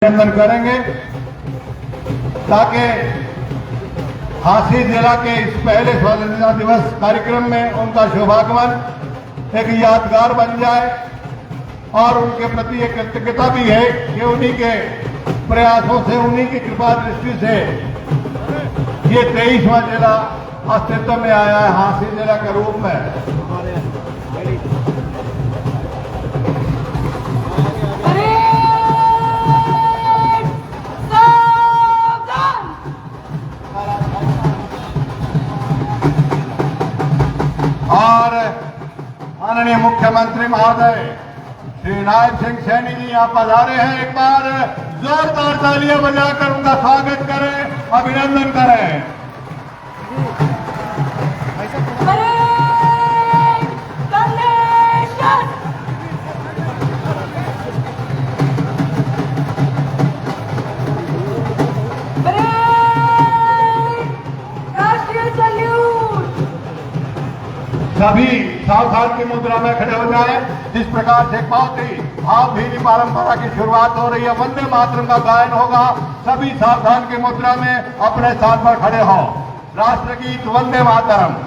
अभिनंदन करेंगे ताकि झांसी जिला के इस पहले स्वतंत्रता दिवस कार्यक्रम में उनका शुभागमन एक यादगार बन जाए और उनके प्रति एक कृतज्ञता भी है कि उन्हीं के प्रयासों से, उन्हीं की कृपा दृष्टि से ये 23वां जिला अस्तित्व में आया है झांसी जिला के रूप में। और माननीय मुख्यमंत्री महोदय श्री नायब सिंह सैनी जी यहाँ पधारे हैं। एक बार जोरदार तालियां बजाकर उनका स्वागत करें, अभिनंदन करें। सभी सावधान की मुद्रा में खड़े हो जाए। जिस प्रकार से बहुत ही भावभीनी परंपरा की शुरुआत हो रही है, वंदे मातरम का गायन होगा। सभी सावधान की मुद्रा में अपने स्थान पर खड़े हों। राष्ट्रगीत वंदे मातरम।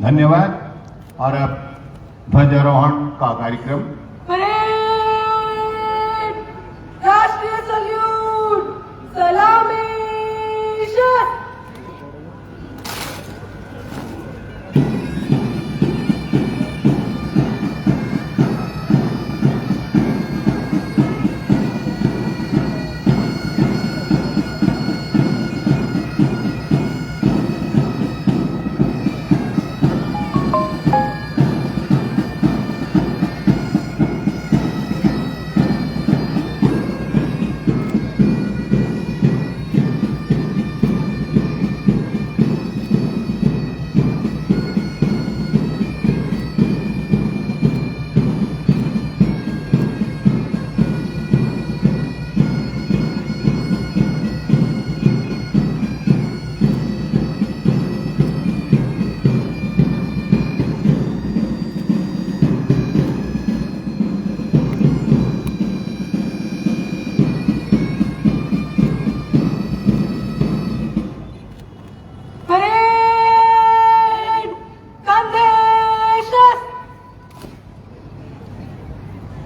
धन्यवाद। और अब ध्वजारोहण का कार्यक्रम। राष्ट्रीय सल्यूट, सलामी,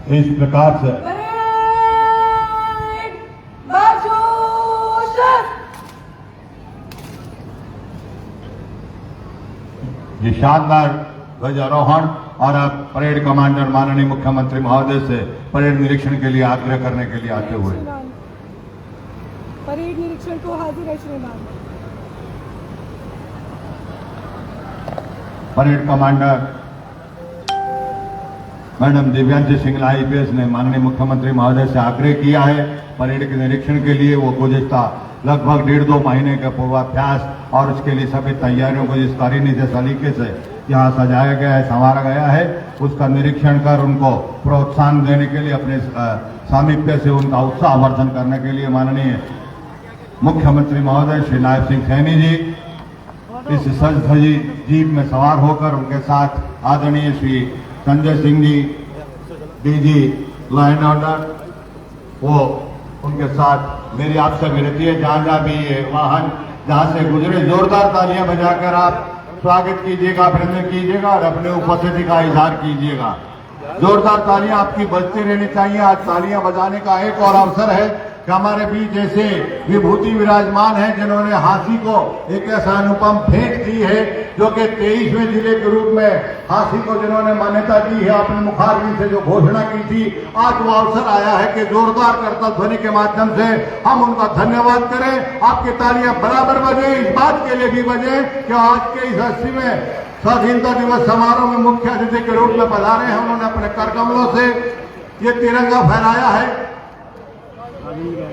इस प्रकार से परेड बाजोशस। ये शानदार ध्वजारोहण और अब परेड कमांडर माननीय मुख्यमंत्री महोदय से परेड निरीक्षण के लिए आग्रह करने के लिए आते हुए परेड निरीक्षण को हाजिर है श्रीमान। Parade commander madam Divyanshi Singla IPS ने माननीय मुख्यमंत्री महोदय से आग्रह किया है परेड के निरीक्षण के लिए। वो गुज़िश्ता लगभग 1.5-2 महीने का पूर्वाभ्यास और उसके लिए सभी तैयारियों को जिस कारीनी से सलीके से यहाँ सजाया गया है, संवारा गया है, उसका निरीक्षण कर उनको प्रोत्साहन देने के लिए, अपने सामीप्य से उनका उत्साहवर्धन करने के लिए माननीय मुख्यमंत्री महोदय श्री नायब सिंह सैनी जी इस सज धजी जीप में सवार होकर उनके साथ आदरणीय Shri Sanjay Singh ji DG law and order, वो उनके साथ मेरी आपसे विनती है जहां जहां भी ये वाहन जहां से गुजरे जोरदार तालियां बजाकर आप स्वागत कीजिएगा, अभिनंदन कीजिएगा और अपने उपस्थिति का इजहार कीजिएगा। जोरदार तालियां आपकी बजती रहनी चाहिए। आज तालियां बजाने का एक और अवसर है कि हमारे बीच ऐसे विभूति विराजमान हैं जिन्होंने हाथी को एक ऐसा अनुपम भेंट की है जो कि 23वें जिले के रूप में हाथी को जिन्होंने मान्यता दी है, अपने मुखारबिंद से जो घोषणा की थी, आज वो अवसर आया है कि जोरदार करतल ध्वनि के माध्यम से हम उनका धन्यवाद करें। आपकी तालियां बराबर बजे, इस बात के लिए भी बजे कि आज के इस 80वें स्वाधीनता दिवस समारोह में मुख्य अतिथि के रूप में पधारे हैं। उन्होंने अपने करकमलों से ये तिरंगा फहराया है,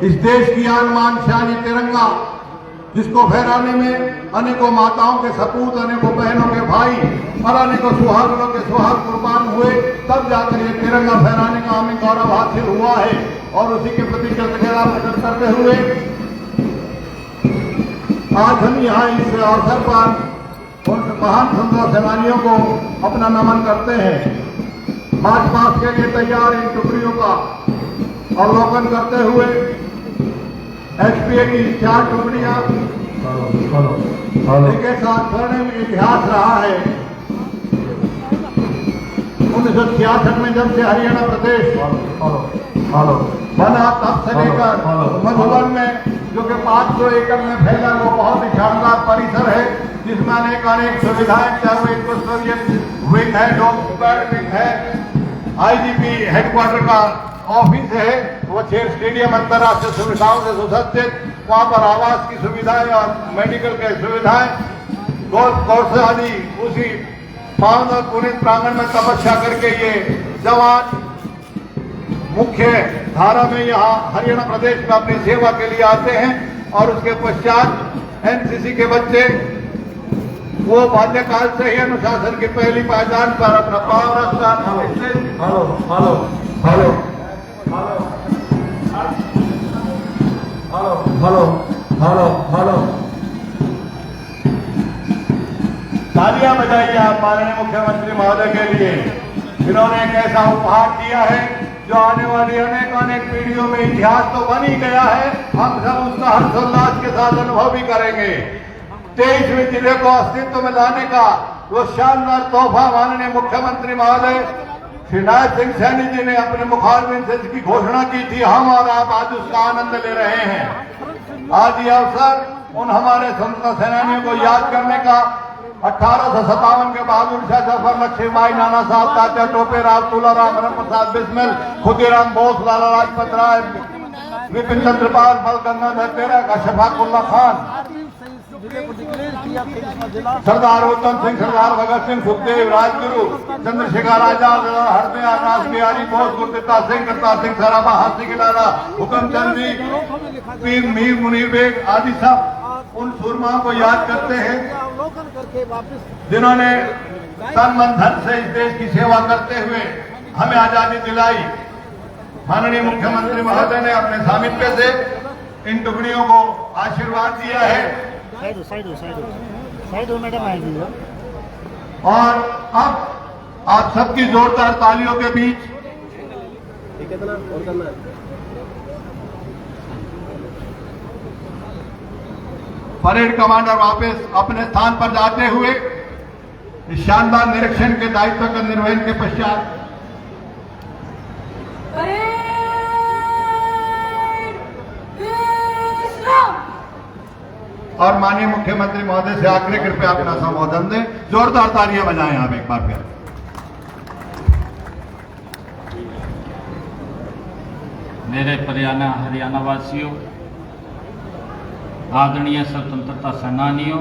इस देश की आन शान ये तिरंगा, जिसको फहराने में अनेकों माताओं के सपूत, अनेकों बहनों के भाई और अनेकों सुहागनों के सुहाग कुर्बान हुए, तब जाकर ये तिरंगा फहराने का हमें गौरव हासिल हुआ है। और उसी के प्रति कृतज्ञता प्रकट करते हुए आज हम यहाँ इस अवसर पर उन महान स्वतंत्रता सेनानियों को अपना नमन करते हैं। मार्च पास्ट के लिए तैयार इन टुकड़ियों का अवलोकन करते हुए HPA की 4 टुकड़ियां इनके साथ स्वर्णिम इतिहास रहा है। 1966 में जब से हरियाणा प्रदेश बना तब से लेकर मधुबन में जो कि 500 एकड़ में फैला वो बहुत ही शानदार परिसर है जिसमें अनेक सुविधाएं, चाहे वो एक कस्टोडियन विंग है, डॉग विंग है, IGP हेडक्वार्टर का ऑफिस है, वो खेल स्टेडियम अंतर्राष्ट्रीय सुविधाओं से सुसज्जित, वहां पर आवास की सुविधाएं और मेडिकल की सुविधाएं, गोल्फ कोर्स आदि उसी पावन और पुनीत प्रांगण में तपस्या करके ये जवान मुख्य धारा में यहाँ हरियाणा प्रदेश में अपनी सेवा के लिए आते हैं। और उसके पश्चात NCC के बच्चे वो बाल्यकाल से ही अनुशासन की पहली पहचान पर अपना पावर हेलो तालियां बजाइए आप माननीय मुख्यमंत्री महोदय के लिए, जिन्होंने एक ऐसा उपहार दिया है जो आने वाली अनेक पीढ़ियों में इतिहास तो बन ही गया है, हम सब उसका हर्षोल्लास के साथ अनुभव भी करेंगे। 23वें जिले को अस्तित्व में लाने का वो शानदार तोहफा माननीय मुख्यमंत्री महोदय श्री नायब सिंह सैनी जी ने अपने मुखारबिंद से इसकी घोषणा की थी, हम और आप आज उसका आनंद ले रहे हैं। आज ये अवसर उन हमारे स्वतंत्रता सेनानियों को याद करने का 1857 के बहादुर शाह जफर, लक्ष्मीबाई, नाना साहब, तात्या टोपे, राव तुलाराम, रम प्रसाद बिस्मिल, खुदीराम बोस, लाला लाजपत राय, विपिन चंद्र पाल, बल गंगाधर तिलक, अशफाक उल्ला खान, सरदार उत्तम सिंह, सरदार भगत सिंह, सुखदेव, राजगुरु, चंद्रशेखर आजाद, हरदयाल, राज बिहारी बोस, गुरदित्ता सिंह, करतार सिंह सराबा, हाथी के लाला, हुक्मचंद जी, पीर मीर मुनीर बेग आदि सब उन सूरमाओं को याद करते हैं जिन्होंने तन मन धन से इस देश की सेवा करते हुए हमें आजादी दिलाई। माननीय मुख्यमंत्री महोदय ने अपने सामिप्य से इन टुकड़ियों को आशीर्वाद दिया है मैडम आएगी। और अब आप सबकी जोरदार तालियों के बीच परेड कमांडर वापस अपने स्थान पर जाते हुए इस शानदार निरीक्षण के दायित्व का निर्वहन के पश्चात और माननीय मुख्यमंत्री महोदय से आग्रह कृपया अपना संबोधन दें। जोरदार तालियां बजाएं आप एक बार फिर। मेरे प्रियाना हरियाणा वासियों, आदरणीय स्वतंत्रता सेनानियों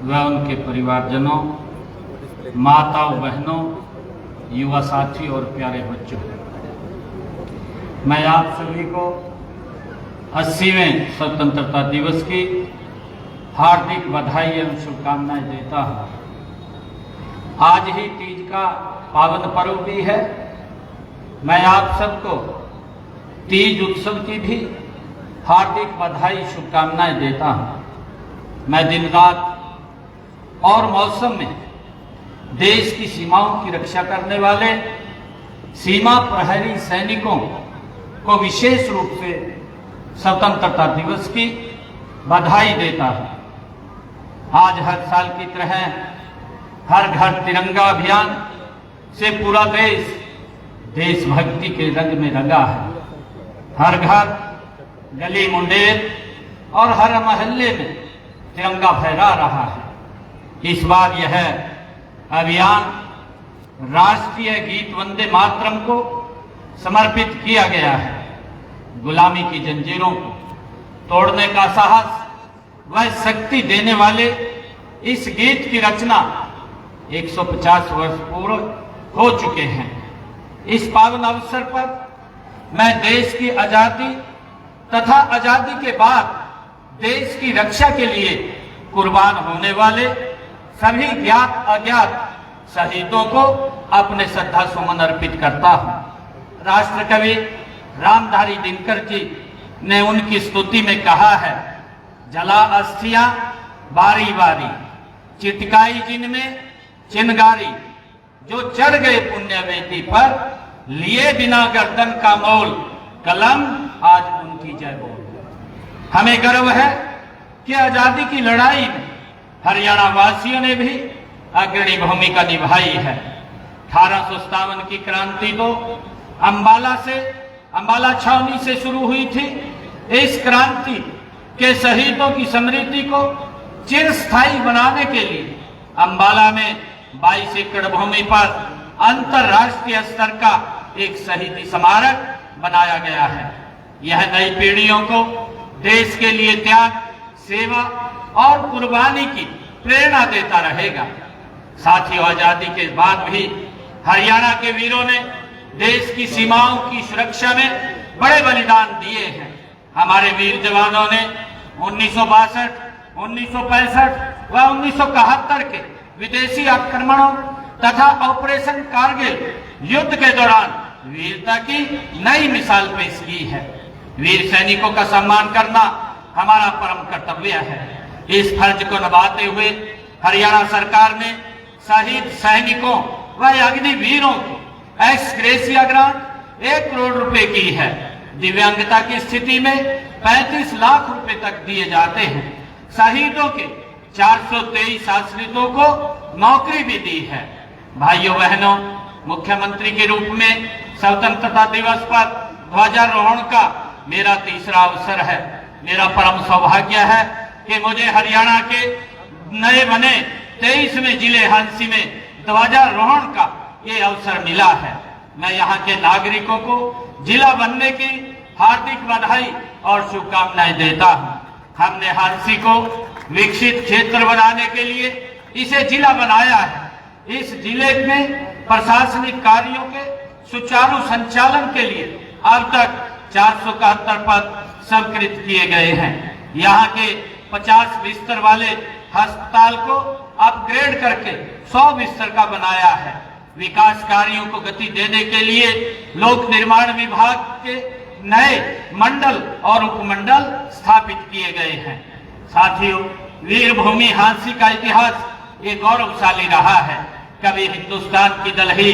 व उनके परिवारजनों, माताओं, बहनों, युवा साथी और प्यारे बच्चों, मैं आप सभी को 80वें स्वतंत्रता दिवस की हार्दिक बधाई एवं शुभकामनाएं देता हूं। आज ही तीज का पावन पर्व भी है। मैं आप सबको तीज उत्सव की भी हार्दिक बधाई शुभकामनाएं देता हूं। मैं दिन रात और मौसम में देश की सीमाओं की रक्षा करने वाले सीमा प्रहरी सैनिकों को विशेष रूप से स्वतंत्रता दिवस की बधाई देता हूं। आज हर साल की तरह हर घर तिरंगा अभियान से पूरा देश देशभक्ति के रंग में रंगा है। हर घर, गली मुंडेर और हर मोहल्ले में तिरंगा फहरा रहा है। इस बार यह अभियान राष्ट्रीय गीत वंदे मातरम को समर्पित किया गया है। गुलामी की जंजीरों को तोड़ने का साहस व शक्ति देने वाले इस गीत की रचना 150 वर्ष पूर्व हो चुके हैं। इस पावन अवसर पर मैं देश की आजादी तथा आजादी के बाद देश की रक्षा के लिए कुर्बान होने वाले सभी ज्ञात अज्ञात शहीदों को अपने श्रद्धा सुमन अर्पित करता हूं। राष्ट्र कवि रामधारी दिनकर जी ने उनकी स्तुति में कहा है, जला अस्थियां बारी बारी, चिटकाई जिनमें चिनगारी, जो चढ़ गए पुण्य वेदी पर, लिए बिना गर्दन का मोल, कलम आज उनकी जय बोल। हमें गर्व है कि आजादी की लड़ाई में हरियाणा वासियों ने भी अग्रणी भूमिका निभाई है। 1857 की क्रांति तो अंबाला छावनी से शुरू हुई थी। इस क्रांति के शहीदों की स्मृति को चिरस्थायी बनाने के लिए अंबाला में 22 एकड़ भूमि पर अंतरराष्ट्रीय स्तर का एक शहीदी स्मारक बनाया गया है। यह नई पीढ़ियों को देश के लिए त्याग, सेवा और कुर्बानी की प्रेरणा देता रहेगा। साथियों, आजादी के बाद भी हरियाणा के वीरों ने देश की सीमाओं की सुरक्षा में बड़े बलिदान दिए हैं। हमारे वीर जवानों ने 1962, 1965 व 1971 के विदेशी आक्रमणों तथा ऑपरेशन कारगिल युद्ध के दौरान वीरता की नई मिसाल पेश की है। वीर सैनिकों का सम्मान करना हमारा परम कर्तव्य है। इस फर्ज को निभाते हुए हरियाणा सरकार ने शहीद सैनिकों व अग्निवीरों को एक्स ग्रेसिया ग्रांट 1 करोड़ रुपए की है। दिव्यांगता की स्थिति में 35 लाख रुपए तक दिए जाते हैं। शहीदों के 423 आश्रितों को नौकरी भी दी है। भाइयों बहनों, मुख्यमंत्री के रूप में स्वतंत्रता दिवस पर ध्वजारोहण का मेरा तीसरा अवसर है। मेरा परम सौभाग्य है कि मुझे हरियाणा के नए बने 23वें जिले हांसी में ध्वजारोहण का ये अवसर मिला है। मैं यहाँ के नागरिकों को जिला बनने की हार्दिक बधाई और शुभकामनाएं देता हूँ। हमने हांसी को विकसित क्षेत्र बनाने के लिए इसे जिला बनाया है। इस जिले में प्रशासनिक कार्यों के सुचारू संचालन के लिए अब तक 471 पद स्वीकृत किए गए हैं। यहाँ के 50 बिस्तर वाले अस्पताल को अपग्रेड करके 100 बिस्तर का बनाया है। विकास कार्यों को गति देने के लिए लोक निर्माण विभाग के नए मंडल और उपमंडल स्थापित किए गए हैं। साथियों, वीरभूमि हांसी का इतिहास ये गौरवशाली रहा है। कभी हिंदुस्तान की दलही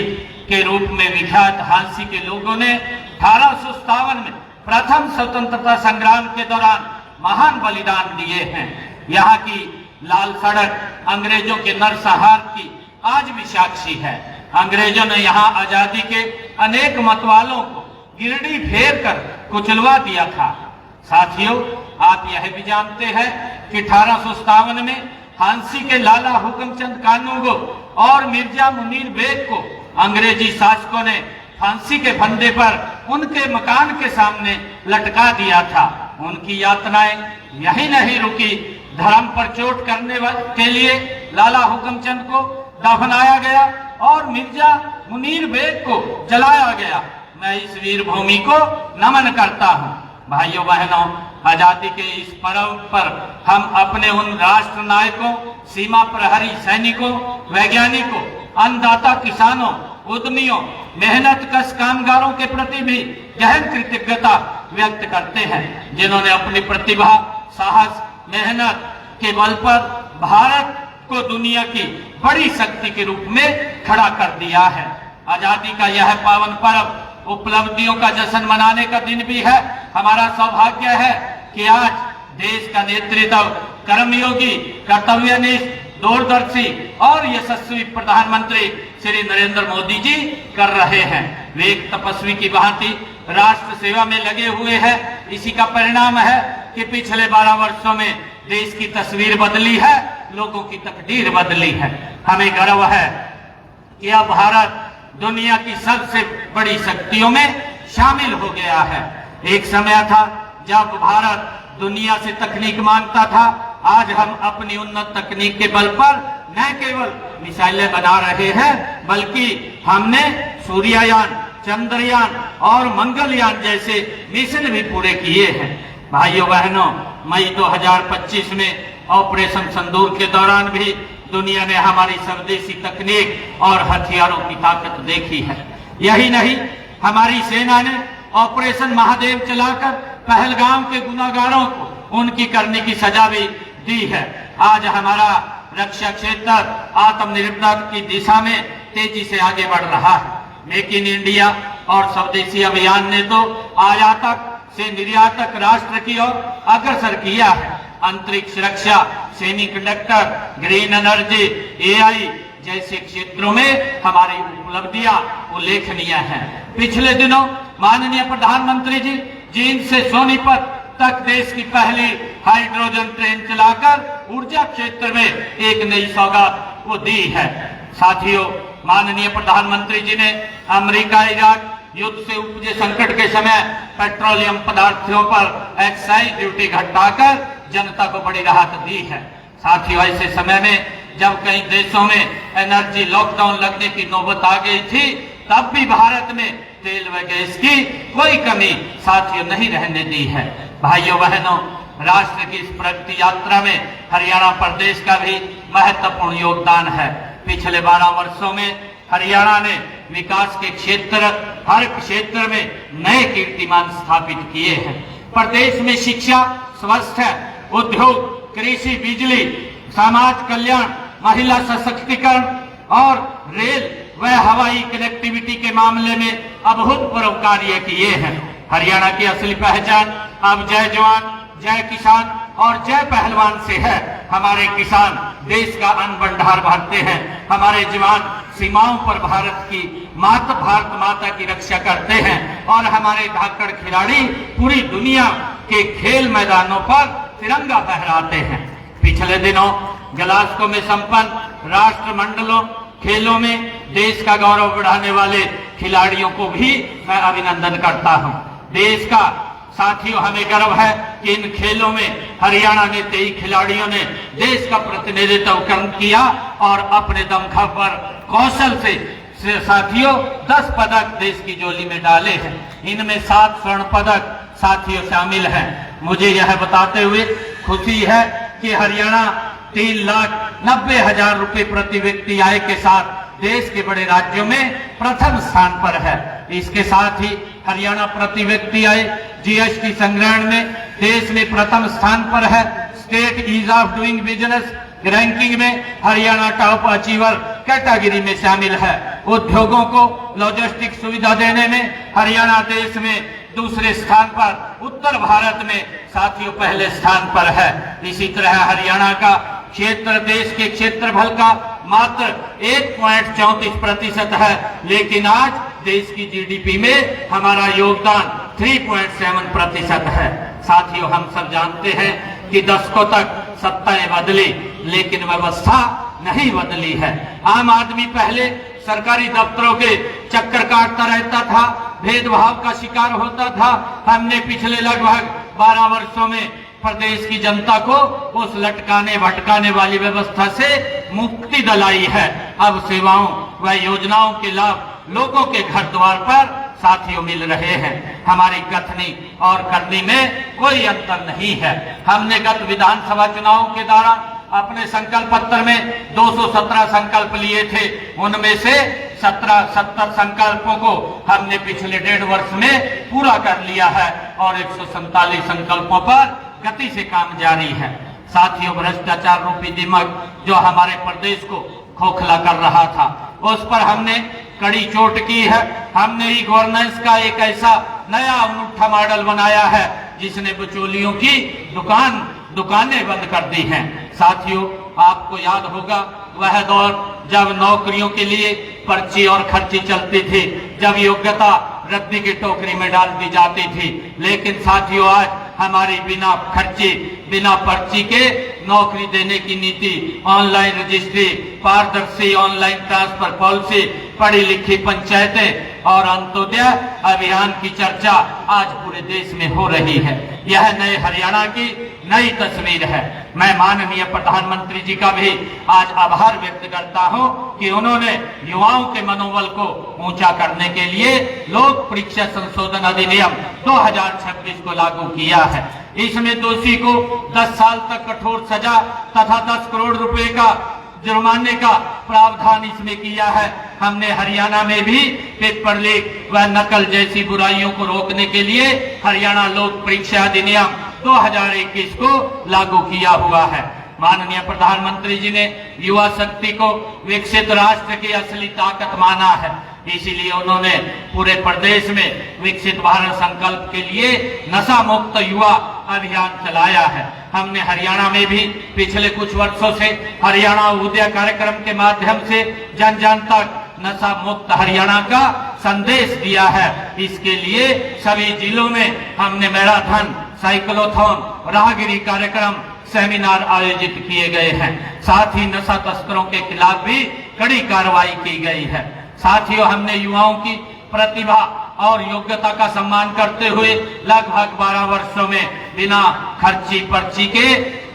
के रूप में विख्यात हांसी के लोगों ने 1857 में प्रथम स्वतंत्रता संग्राम के दौरान महान बलिदान दिए हैं। यहाँ की लाल सड़क अंग्रेजों के नरसंहार की आज भी साक्षी है। अंग्रेजों ने यहाँ आजादी के अनेक मतवालों को गिरडी फेर कर कुचलवा दिया था। साथियों, आप यह भी जानते हैं कि 1857 में झांसी के लाला हुक्मचंद कानूगो और मिर्जा मुनीर बेग को अंग्रेजी शासकों ने फांसी के फंदे पर उनके मकान के सामने लटका दिया था। उनकी यातनाएं यही नहीं रुकी, धर्म पर चोट करने के लिए लाला हुक्मचंद को दफनाया गया और मिर्जा मुनीर बेग को जलाया गया। मैं इस वीर भूमि को नमन करता हूँ। भाइयों बहनों, आजादी के इस पर्व पर हम अपने उन राष्ट्र नायकों, सीमा प्रहरी सैनिकों, वैज्ञानिकों, अन्नदाता किसानों, उद्यमियों, मेहनत कश कामगारों के प्रति भी गहन कृतज्ञता व्यक्त करते हैं, जिन्होंने अपनी प्रतिभा, साहस, मेहनत के बल पर भारत को दुनिया की बड़ी शक्ति के रूप में खड़ा कर दिया है। आजादी का यह पावन पर्व उपलब्धियों का जश्न मनाने का दिन भी है। हमारा सौभाग्य है कि आज देश का नेतृत्व कर्मयोगी, कर्तव्यनिष्ठ, दूरदर्शी और यशस्वी प्रधानमंत्री श्री नरेंद्र मोदी जी कर रहे हैं। वे एक तपस्वी की भांति राष्ट्र सेवा में लगे हुए हैं। इसी का परिणाम है कि पिछले 12 वर्षों में देश की तस्वीर बदली है, लोगों की तकदीर बदली है। हमें गर्व है कि अब भारत दुनिया की सबसे बड़ी शक्तियों में शामिल हो गया है। एक समय था जब भारत दुनिया से तकनीक मांगता था। आज हम अपनी उन्नत तकनीक के बल पर न केवल मिसाइलें बना रहे हैं, बल्कि हमने सूर्ययान, चंद्रयान और मंगलयान जैसे मिशन भी पूरे किए हैं। भाइयों बहनों, मई 2025 में ऑपरेशन सिंदूर के दौरान भी दुनिया ने हमारी स्वदेशी तकनीक और हथियारों की ताकत देखी है। यही नहीं, हमारी सेना ने ऑपरेशन महादेव चलाकर पहलगाम के गुनाहगारों को उनकी करने की सजा भी दी है। आज हमारा रक्षा क्षेत्र आत्मनिर्भरता की दिशा में तेजी से आगे बढ़ रहा है। मेक इन इंडिया और स्वदेशी अभियान ने तो आयातक से निर्यातक राष्ट्र की ओर अग्रसर किया है। अंतरिक्ष रक्षा, सेमीकंडक्टर, ग्रीन एनर्जी, एआई जैसे क्षेत्रों में हमारी उपलब्धियां उल्लेखनीय हैं। पिछले दिनों माननीय प्रधानमंत्री जी जींद से सोनीपत तक देश की पहली हाइड्रोजन ट्रेन चलाकर ऊर्जा क्षेत्र में एक नई सौगात को दी है। साथियों, माननीय प्रधानमंत्री जी ने अमेरिका इराक युद्ध से उपजे संकट के समय पेट्रोलियम पदार्थों पर एक्साइज ड्यूटी घटाकर जनता को बड़ी राहत दी है। साथियों, ऐसे समय में जब कई देशों में एनर्जी लॉकडाउन लगने की नौबत आ गई थी, तब भी भारत में तेल व गैस की कोई कमी साथियों नहीं रहने दी है। भाइयों बहनों, राष्ट्र की इस प्रगति यात्रा में हरियाणा प्रदेश का भी महत्वपूर्ण योगदान है। पिछले 12 वर्षों में हरियाणा ने विकास के हर क्षेत्र में नए कीर्तिमान स्थापित किए हैं। प्रदेश में शिक्षा, स्वास्थ्य, उद्योग, कृषि, बिजली, समाज कल्याण, महिला सशक्तिकरण और रेल व हवाई कनेक्टिविटी के मामले में अभूतपूर्व कार्य किए हैं। हरियाणा की असली पहचान अब जय जवान, जय किसान और जय पहलवान से है। हमारे किसान देश का अन्न भंडार भरते हैं। हमारे जवान सीमाओं पर भारत माता की रक्षा करते हैं और हमारे धाकड़ खिलाड़ी पूरी दुनिया के खेल मैदानों पर तिरंगा फहराते हैं। पिछले दिनों ग्लासगो में संपन्न राष्ट्रमंडलों खेलों में देश का गौरव बढ़ाने वाले खिलाड़ियों को भी मैं अभिनंदन करता हूं। देश का साथियों, हमें गर्व है कि इन खेलों में हरियाणा ने 23 खिलाड़ियों ने देश का प्रतिनिधित्व किया और अपने दमखम पर कौशल से साथियों 10 पदक देश की झोली में डाले हैं। इनमें 7 स्वर्ण पदक साथियों शामिल हैं। मुझे यह बताते हुए खुशी है कि हरियाणा 3,90,000 रुपए प्रति व्यक्ति आय के साथ देश के बड़े राज्यों में प्रथम स्थान पर है। इसके साथ ही हरियाणा प्रति व्यक्ति आय जीएसटी संग्रहण में देश में प्रथम स्थान पर है। State ease of doing business ranking में हरियाणा टॉप अचीवर कैटेगरी में शामिल है। उद्योगों को लॉजिस्टिक सुविधा देने में हरियाणा देश में दूसरे स्थान पर, उत्तर भारत में साथियों पहले स्थान पर है। इसी तरह हरियाणा का क्षेत्र देश के क्षेत्रफल का मात्र 1.34% है, लेकिन आज देश की जीडीपी में हमारा योगदान 3.7% है। साथियों, हम सब जानते हैं कि दशकों तक सत्ताएं बदली लेकिन व्यवस्था नहीं बदली है। आम आदमी पहले सरकारी दफ्तरों के चक्कर काटता रहता था, भेदभाव का शिकार होता था। हमने पिछले लगभग 12 वर्षों में प्रदेश की जनता को उस लटकाने भटकाने वाली व्यवस्था से मुक्ति दिलाई है। अब सेवाओं व योजनाओं के लाभ लोगों के घर द्वार पर साथियों मिल रहे हैं। हमारी कथनी और करनी में कोई अंतर नहीं है। हमने गत विधानसभा चुनावों के दौरान अपने संकल्प पत्र में 217 संकल्प लिए थे। उनमें से 70 संकल्पों को हमने पिछले 1.5 वर्ष में पूरा कर लिया है और 147 संकल्पों पर गति से काम जारी है। साथियों, भ्रष्टाचार रूपी दिमाग जो हमारे प्रदेश को खोखला कर रहा था, उस पर हमने कड़ी चोट की है। हमने ही गवर्नेंस का एक ऐसा नया अनूठा मॉडल बनाया है जिसने बिचौलियों की दुकानें बंद कर दी हैं। साथियों, आपको याद होगा वह दौर जब नौकरियों के लिए पर्ची और खर्ची चलती थी, जब योग्यता रद्दी की टोकरी में डाल दी जाती थी। लेकिन साथियों, आज हमारी बिना खर्ची बिना पर्ची के नौकरी देने की नीति, ऑनलाइन रजिस्ट्री, पारदर्शी ऑनलाइन ट्रांसफर पॉलिसी, पढ़ी लिखी पंचायतें और अंत्योदय अभियान की चर्चा आज पूरे देश में हो रही है। यह नए हरियाणा की नई तस्वीर है। मैं माननीय प्रधानमंत्री जी का भी आज आभार व्यक्त करता हूं कि उन्होंने युवाओं के मनोबल को ऊंचा करने के लिए लोक परीक्षा संशोधन अधिनियम 2026 को लागू किया है। इसमें दोषी को 10 साल तक कठोर सजा तथा 10 करोड़ रुपए का जुर्माने का प्रावधान इसमें किया है। हमने हरियाणा में भी पेपर लीक व नकल जैसी बुराइयों को रोकने के लिए हरियाणा लोक परीक्षा अधिनियम 2021 को लागू किया हुआ है। माननीय प्रधानमंत्री जी ने युवा शक्ति को विकसित राष्ट्र की असली ताकत माना है। इसीलिए उन्होंने पूरे प्रदेश में विकसित भारत संकल्प के लिए नशा मुक्त युवा अभियान चलाया है। हमने हरियाणा में भी पिछले कुछ वर्षों से हरियाणा उदय कार्यक्रम के माध्यम से जन जन तक नशा मुक्त हरियाणा का संदेश दिया है। इसके लिए सभी जिलों में हमने मैराथन, साइक्लोथॉन, राहगिरी कार्यक्रम, सेमिनार आयोजित किए गए हैं। साथ ही नशा तस्करों के खिलाफ भी कड़ी कार्रवाई की गई है। साथियों, हमने युवाओं की प्रतिभा और योग्यता का सम्मान करते हुए लगभग 12 वर्षों में बिना खर्ची पर्ची के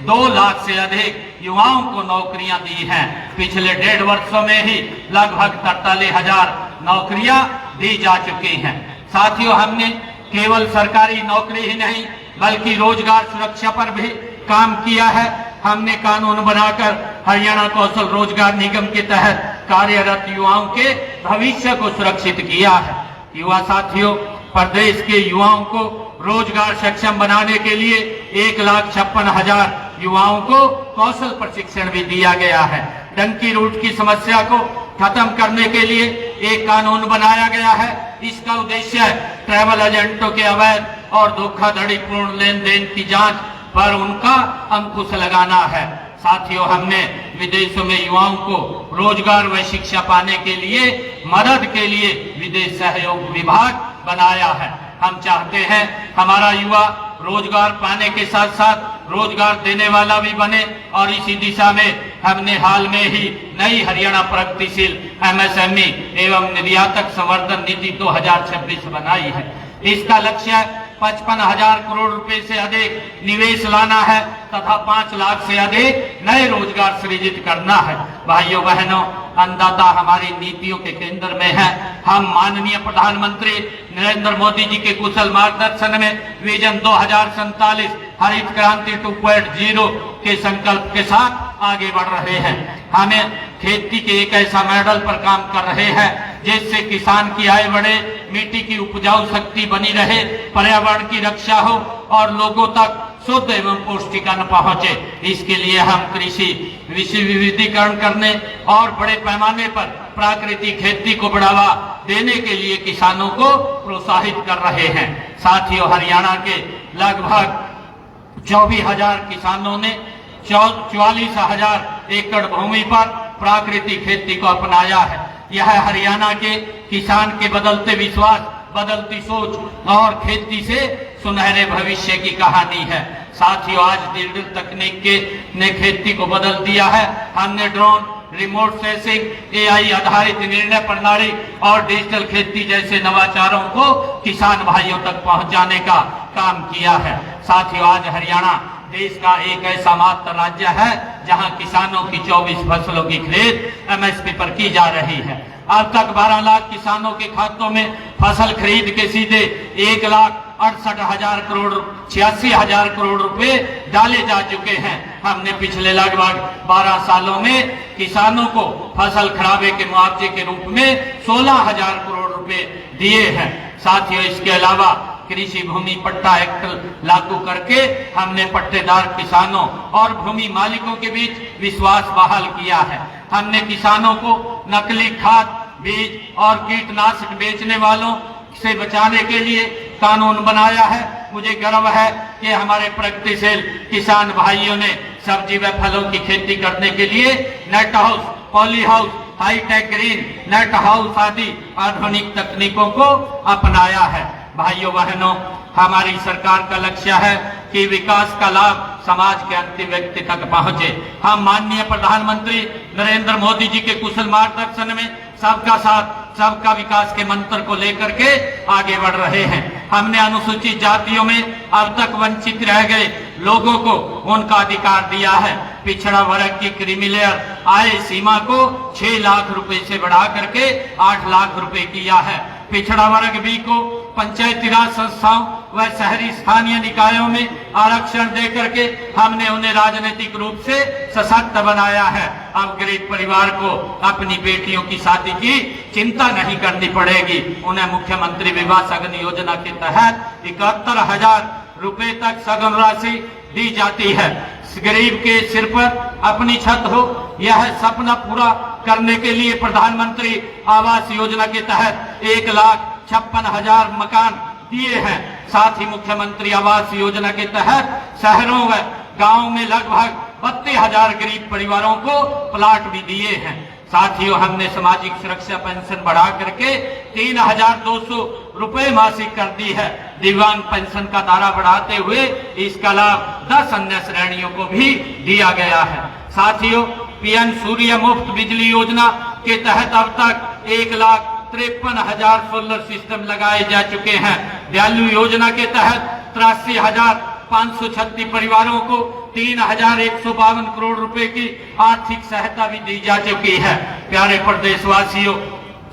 2 लाख से अधिक युवाओं को नौकरियां दी हैं। पिछले 1.5 वर्षों में ही लगभग 43,000 नौकरियां दी जा चुकी हैं। साथियों, हमने केवल सरकारी नौकरी ही नहीं बल्कि रोजगार सुरक्षा पर भी काम किया है। हमने कानून बनाकर हरियाणा कौशल रोजगार निगम के तहत कार्यरत युवाओं के भविष्य को सुरक्षित किया है। युवा साथियों, प्रदेश के युवाओं को रोजगार सक्षम बनाने के लिए 1,56,000 युवाओं को कौशल प्रशिक्षण भी दिया गया है। डंकी रूट की समस्या को खत्म करने के लिए एक कानून बनाया गया है। इसका उद्देश्य ट्रैवल एजेंटों के अवैध और धोखाधड़ीपूर्ण लेन देन की जांच पर उनका अंकुश लगाना है। साथियों, हमने विदेशों में युवाओं को रोजगार व शिक्षा पाने के लिए मदद के लिए विदेश सहयोग विभाग बनाया है। हम चाहते हैं हमारा युवा रोजगार पाने के साथ साथ रोजगार देने वाला भी बने और इसी दिशा में हमने हाल में ही नई हरियाणा प्रगतिशील MSME एवं निर्यातक संवर्धन नीति 2026 बनाई है। इसका लक्ष्य 55,000 करोड़ रुपए से अधिक निवेश लाना है तथा 5 लाख से अधिक नए रोजगार सृजित करना है। भाइयों बहनों, अन्नदाता हमारी नीतियों के केंद्र में है। हम माननीय प्रधानमंत्री नरेंद्र मोदी जी के कुशल मार्गदर्शन में विजन 2047 हरित क्रांति 2.0 के संकल्प के साथ आगे बढ़ रहे हैं। हमें खेती के एक ऐसा मॉडल पर काम कर रहे हैं जिससे किसान की आय बढ़े, मिट्टी की उपजाऊ शक्ति बनी रहे, पर्यावरण की रक्षा हो और लोगों तक शुद्ध एवं पौष्टिक अन्न पहुंचे। इसके लिए हम कृषि विविधीकरण करने और बड़े पैमाने पर प्राकृतिक खेती को बढ़ावा देने के लिए किसानों को प्रोत्साहित कर रहे हैं। साथियों, हरियाणा के लगभग 24,000 किसानों ने 44,000 एकड़ भूमि पर प्राकृतिक खेती को अपनाया है। यह हरियाणा के किसान के बदलते विश्वास बदलती सोच और खेती से सुनहरे भविष्य की कहानी है। साथियों, आज डिजिटल तकनीक ने खेती को बदल दिया है। हमने ड्रोन, रिमोट सेंसिंग, AI आधारित निर्णय प्रणाली और डिजिटल खेती जैसे नवाचारों को किसान भाइयों तक पहुंचाने का काम किया है। साथियों, आज हरियाणा देश का एक ऐसा मात्र राज्य है जहां किसानों की 24 फसलों की खरीद MSP पर की जा रही है। अब तक 12 लाख किसानों के खातों में फसल खरीद के सीधे 1,68,000 करोड़ रुपए डाले जा चुके हैं। हमने पिछले लगभग 12 सालों में किसानों को फसल खराबे के मुआवजे के रूप में 16,000 करोड़ रुपए दिए हैं। साथियों, इसके अलावा कृषि भूमि पट्टा एक्ट लागू करके हमने पट्टेदार किसानों और भूमि मालिकों के बीच विश्वास बहाल किया है। हमने किसानों को नकली खाद, बीज और कीटनाशक बेचने वालों से बचाने के लिए कानून बनाया है। मुझे गर्व है कि हमारे प्रगतिशील किसान भाइयों ने सब्जी व फलों की खेती करने के लिए net house, poly house, hitech green net house आदि आधुनिक तकनीकों को अपनाया है। भाइयों बहनों, हमारी सरकार का लक्ष्य है कि विकास का लाभ समाज के अंतिम व्यक्ति तक पहुंचे। हम माननीय प्रधानमंत्री नरेंद्र मोदी जी के कुशल मार्गदर्शन में सबका साथ सबका विकास के मंत्र को लेकर के आगे बढ़ रहे हैं। हमने अनुसूचित जातियों में अब तक वंचित रह गए लोगों को उनका अधिकार दिया है। पिछड़ा वर्ग की क्रीमी लेयर आय सीमा को 6 लाख रुपए से बढ़ा करके 8 लाख रुपए किया है। पिछड़ा वर्ग बी को पंचायती राज संस्थाओं व शहरी स्थानीय निकायों में आरक्षण देकर के हमने उन्हें राजनीतिक रूप से सशक्त बनाया है। अब गरीब परिवार को अपनी बेटियों की शादी की चिंता नहीं करनी पड़ेगी। उन्हें मुख्यमंत्री विवाह सगन योजना के तहत 71,000 रुपए तक सगन राशि दी जाती है। गरीब के सिर पर अपनी छत हो, यह सपना पूरा करने के लिए प्रधानमंत्री आवास योजना के तहत 1,56,000 मकान दिए हैं। साथ ही मुख्यमंत्री आवास योजना के तहत शहरों व गांवों में लगभग 32,000 गरीब परिवारों को प्लाट भी दिए हैं। साथियों, हमने सामाजिक सुरक्षा पेंशन बढ़ा करके 3,200 रुपए मासिक कर दी है। दिव्यांग पेंशन का दायरा बढ़ाते हुए इसका लाभ 10 अन्य श्रेणियों को भी दिया गया है। साथियों, PM सूर्य मुफ्त बिजली योजना के तहत अब तक 1,53,000 सोलर सिस्टम लगाए जा चुके हैं। दयालु योजना के तहत 83,536 परिवारों को 3,152 करोड़ रुपए की आर्थिक सहायता भी दी जा चुकी है। प्यारे प्रदेशवासियों,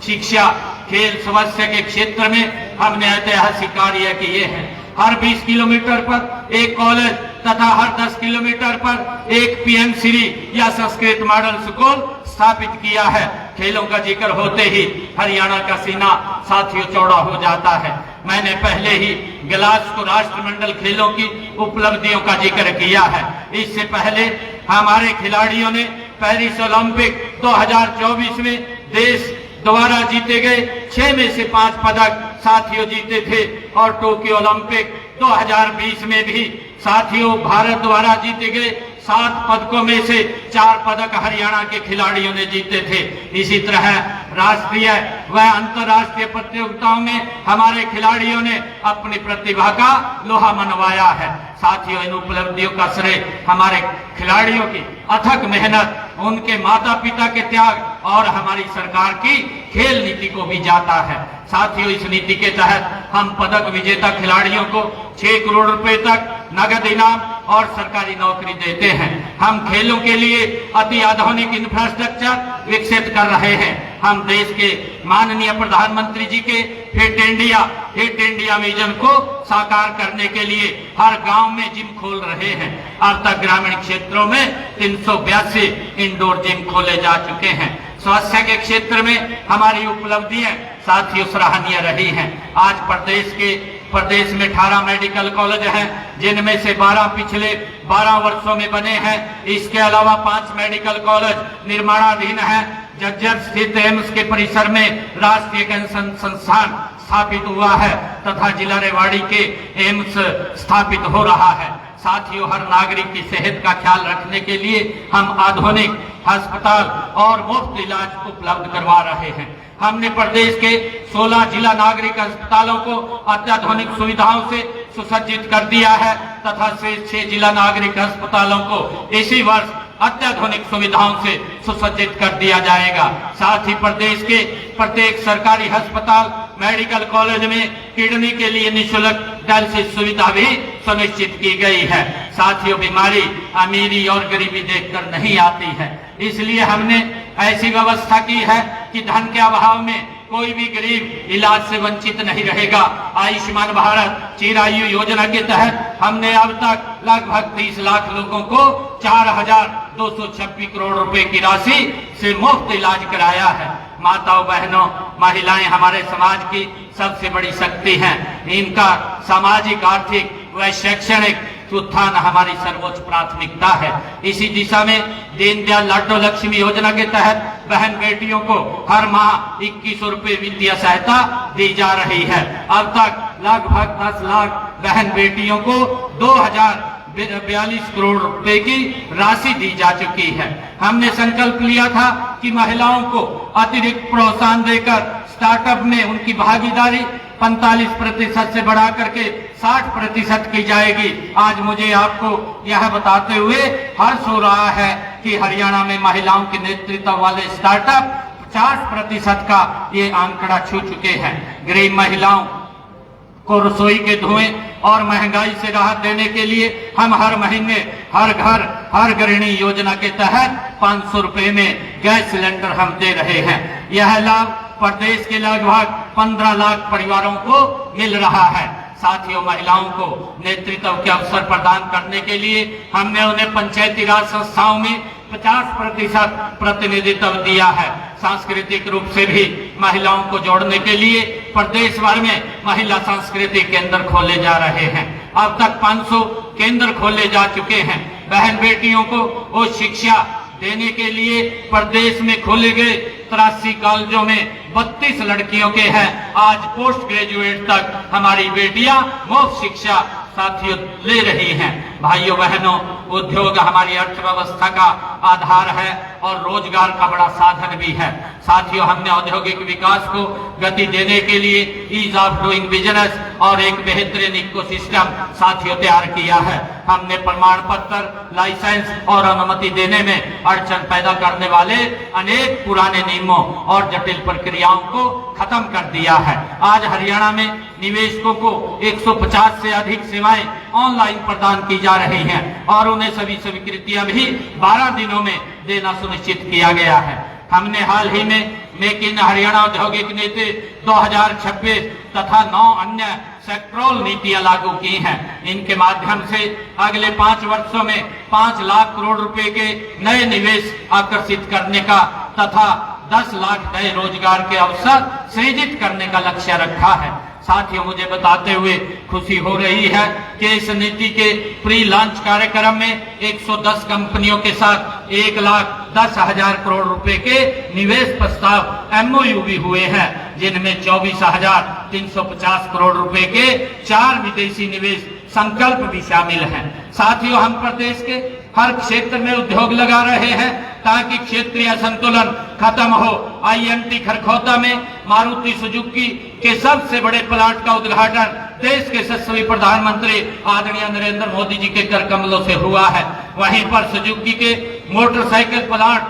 शिक्षा, खेल, स्वास्थ्य के क्षेत्र में हमने ऐतिहासिक कार्य किए हैं। हर 20 किलोमीटर पर एक कॉलेज तथा हर 10 किलोमीटर पर एक PM श्री या संस्कृत मॉडल स्कूल स्थापित किया है। खेलों का जिक्र होते ही हरियाणा का सीना साथियों चौड़ा हो जाता है। मैंने पहले ही ग्लासगो राष्ट्रमंडल खेलों की उपलब्धियों का जिक्र किया है। इससे पहले हमारे खिलाड़ियों ने पेरिस ओलंपिक 2024 में देश द्वारा जीते गए 6 में से 5 पदक साथियों जीते थे और टोक्यो ओलंपिक 2020 में भी साथियों भारत द्वारा जीते गए 7 पदकों में से 4 पदक हरियाणा के खिलाड़ियों ने जीते थे। इसी तरह राष्ट्रीय व अंतर्राष्ट्रीय प्रतियोगिताओं में हमारे खिलाड़ियों ने अपनी प्रतिभा का लोहा मनवाया है। साथियों, इन उपलब्धियों का श्रेय हमारे खिलाड़ियों की अथक मेहनत, उनके माता पिता के त्याग और हमारी सरकार की खेल नीति को भी जाता है। साथियों, इस नीति के तहत हम पदक विजेता खिलाड़ियों को 6 करोड़ रुपए तक नगद इनाम और सरकारी नौकरी देते हैं। हम खेलों के लिए अति आधुनिक इंफ्रास्ट्रक्चर विकसित कर रहे हैं। हम देश के माननीय प्रधानमंत्री जी के फिट इंडिया विजन को साकार करने के लिए हर गांव में जिम खोल रहे हैं। अब तक ग्रामीण क्षेत्रों में 382 इंडोर जिम खोले जा चुके हैं। स्वास्थ्य के क्षेत्र में हमारी उपलब्धियां साथियों सराहनीय रही हैं। आज प्रदेश में 18 मेडिकल कॉलेज हैं, जिनमें से 12 पिछले 12 वर्षों में बने हैं। इसके अलावा 5 मेडिकल कॉलेज निर्माणाधीन हैं। झज्जर स्थित एम्स के परिसर में राष्ट्रीय कैंसर संस्थान स्थापित हुआ है तथा जिला रेवाड़ी के एम्स स्थापित हो रहा है। साथियों, हर नागरिक की सेहत का ख्याल रखने के लिए हम आधुनिक अस्पताल और मुफ्त इलाज उपलब्ध करवा रहे हैं। हमने प्रदेश के 16 जिला नागरिक अस्पतालों को अत्याधुनिक सुविधाओं से सुसज्जित कर दिया है तथा 6 जिला नागरिक अस्पतालों को इसी वर्ष अत्याधुनिक सुविधाओं से सुसज्जित कर दिया जाएगा। साथ ही प्रदेश के प्रत्येक सरकारी अस्पताल, मेडिकल कॉलेज में किडनी के लिए निःशुल्क डायलिसिस सुविधा भी सुनिश्चित की गई है। साथियों, बीमारी अमीरी और गरीबी देखकर नहीं आती है, इसलिए हमने ऐसी व्यवस्था की है कि धन के अभाव में कोई भी गरीब इलाज से वंचित नहीं रहेगा। आयुष्मान भारत चिरायु योजना के तहत हमने अब तक लगभग 30 लाख लोगों को 4,226 करोड़ रुपए की राशि से मुफ्त इलाज कराया है। माताओं, बहनों, महिलाएं हमारे समाज की सबसे बड़ी शक्ति हैं। इनका सामाजिक, आर्थिक व शैक्षणिक उत्थान हमारी सर्वोच्च प्राथमिकता है। इसी दिशा में दीनदयाल लाडो लक्ष्मी योजना के तहत बहन बेटियों को हर माह 2100 रुपए वित्तीय सहायता दी जा रही है। अब तक लगभग 10 लाख बहन बेटियों को 2042 करोड़ रुपए की राशि दी जा चुकी है। हमने संकल्प लिया था कि महिलाओं को अतिरिक्त प्रोत्साहन देकर स्टार्टअप में उनकी भागीदारी 45% से बढ़ा करके 60% की जाएगी। आज मुझे आपको यह बताते हुए हर्ष हो रहा है कि हरियाणा में महिलाओं के नेतृत्व वाले स्टार्टअप 50% का ये आंकड़ा छू चुके हैं। गरीब महिलाओं को रसोई के धुएं और महंगाई से राहत देने के लिए हम हर महीने हर घर हर गृहिणी योजना के तहत 500 रुपए में गैस सिलेंडर हम दे रहे हैं। यह लाभ प्रदेश के लगभग 15 लाख परिवारों को मिल रहा है। साथियों, महिलाओं को नेतृत्व के अवसर प्रदान करने के लिए हमने उन्हें पंचायती राज संस्थाओं में 50% प्रतिनिधित्व दिया है। सांस्कृतिक रूप से भी महिलाओं को जोड़ने के लिए प्रदेश भर में महिला सांस्कृतिक केंद्र खोले जा रहे हैं। अब तक 500 केंद्र खोले जा चुके हैं। बहन बेटियों को उच्च शिक्षा देने के लिए प्रदेश में खोले गए 83 कॉलेजों में 32 लड़कियों के हैं। आज पोस्ट ग्रेजुएट तक हमारी बेटियां मुफ्त शिक्षा साथियों ले रही हैं। भाइयों बहनों, उद्योग हमारी अर्थव्यवस्था का आधार है और रोजगार का बड़ा साधन भी है। साथियों, हमने औद्योगिक विकास को गति देने के लिए ईज ऑफ डूइंग बिजनेस और एक बेहतरीन इकोसिस्टम साथियों तैयार किया है। हमने प्रमाण पत्र, लाइसेंस और अनुमति देने में अड़चन पैदा करने वाले अनेक पुराने नियमों और जटिल प्रक्रियाओं को खत्म कर दिया है। आज हरियाणा में निवेशकों को 150 से अधिक सेवाएं ऑनलाइन प्रदान की जा रही हैं और उन्हें सभी स्वीकृतियां भी 12 दिनों में देना सुनिश्चित किया गया है। हमने हाल ही में मेक इन हरियाणा औद्योगिक नीति 2026 तथा 9 अन्य सेक्टरल नीतियां लागू की हैं। इनके माध्यम से अगले 5 वर्षों में 5 लाख करोड़ रुपए के नए निवेश आकर्षित करने का तथा 10 लाख नए रोजगार के अवसर सृजित करने का लक्ष्य रखा है। साथियों, मुझे बताते हुए खुशी हो रही है कि इस नीति के प्री लॉन्च कार्यक्रम में 110 कंपनियों के साथ 1,10,000 करोड़ रुपए के निवेश प्रस्ताव MOU भी हुए हैं, जिनमें 24,350 करोड़ रुपए के 4 विदेशी निवेश संकल्प भी शामिल हैं। साथियों, हम प्रदेश के हर क्षेत्र में उद्योग लगा रहे हैं ताकि क्षेत्रीय असंतुलन खत्म हो। IMT खरखौदा में मारुति सुजुकी के सबसे बड़े प्लांट का उद्घाटन देश के यशस्वी प्रधानमंत्री आदरणीय नरेंद्र मोदी जी के कर कमलों से हुआ है। वहीं पर सुजुकी के मोटरसाइकिल प्लांट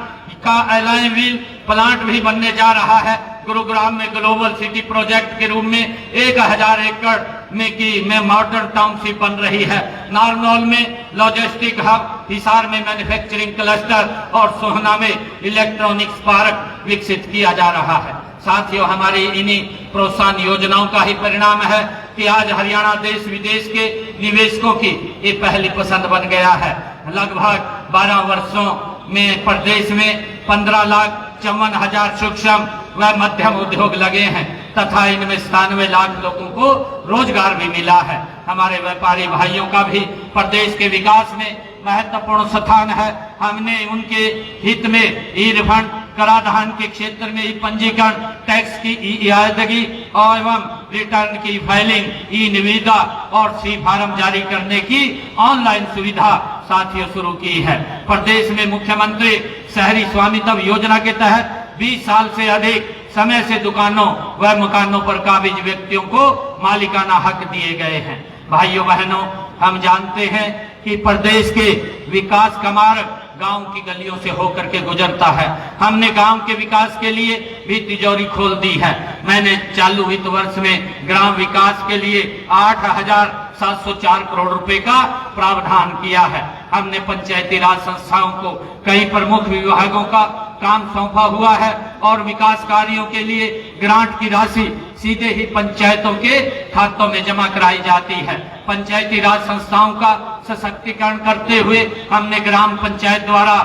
का एलॉय व्हील प्लांट भी बनने जा रहा है। गुरुग्राम में ग्लोबल सिटी प्रोजेक्ट के रूप में 1000 एकड़ में मॉडर्न टाउनशिप बन रही है। नारनौल में लॉजिस्टिक हब, हिसार में मैन्युफैक्चरिंग क्लस्टर और सोहना में इलेक्ट्रॉनिक्स पार्क विकसित किया जा रहा है। साथियों, हमारी इन्हीं प्रोत्साहन योजनाओं का ही परिणाम है कि आज हरियाणा देश विदेश के निवेशकों की ये पहली पसंद बन गया है। लगभग 12 वर्षों में प्रदेश में 15,54,000 सूक्ष्म व मध्यम उद्योग लगे हैं तथा इनमें 97 लाख लोगों को रोजगार भी मिला है। हमारे व्यापारी भाइयों का भी प्रदेश के विकास में महत्वपूर्ण स्थान है। हमने उनके हित में ई रिफंड, कराधान के क्षेत्र में ई पंजीकरण, टैक्स की ई अदायगी एवं रिटर्न की फाइलिंग, ई निविदा और सी फार्म जारी करने की ऑनलाइन सुविधा साथियों शुरू की है। प्रदेश में मुख्यमंत्री शहरी स्वामित्व योजना के तहत 20 साल से अधिक समय से दुकानों व मकानों पर काबिज व्यक्तियों को मालिकाना हक दिए गए हैं। भाइयों बहनों, हम जानते हैं कि प्रदेश के विकास का मार्ग गांव की गलियों से होकर के गुजरता है। हमने गांव के विकास के लिए भी तिजोरी खोल दी है। मैंने चालू वित्त वर्ष में ग्राम विकास के लिए 8,704 करोड़ रुपए का प्रावधान किया है। हमने पंचायती राज संस्थाओं को कई प्रमुख विभागों का काम सौंपा हुआ है और विकास कार्यों के लिए ग्रांट की राशि सीधे ही पंचायतों के खातों में जमा कराई जाती है। पंचायती राज संस्थाओं का सशक्तिकरण करते हुए हमने ग्राम पंचायत द्वारा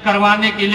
करवाने की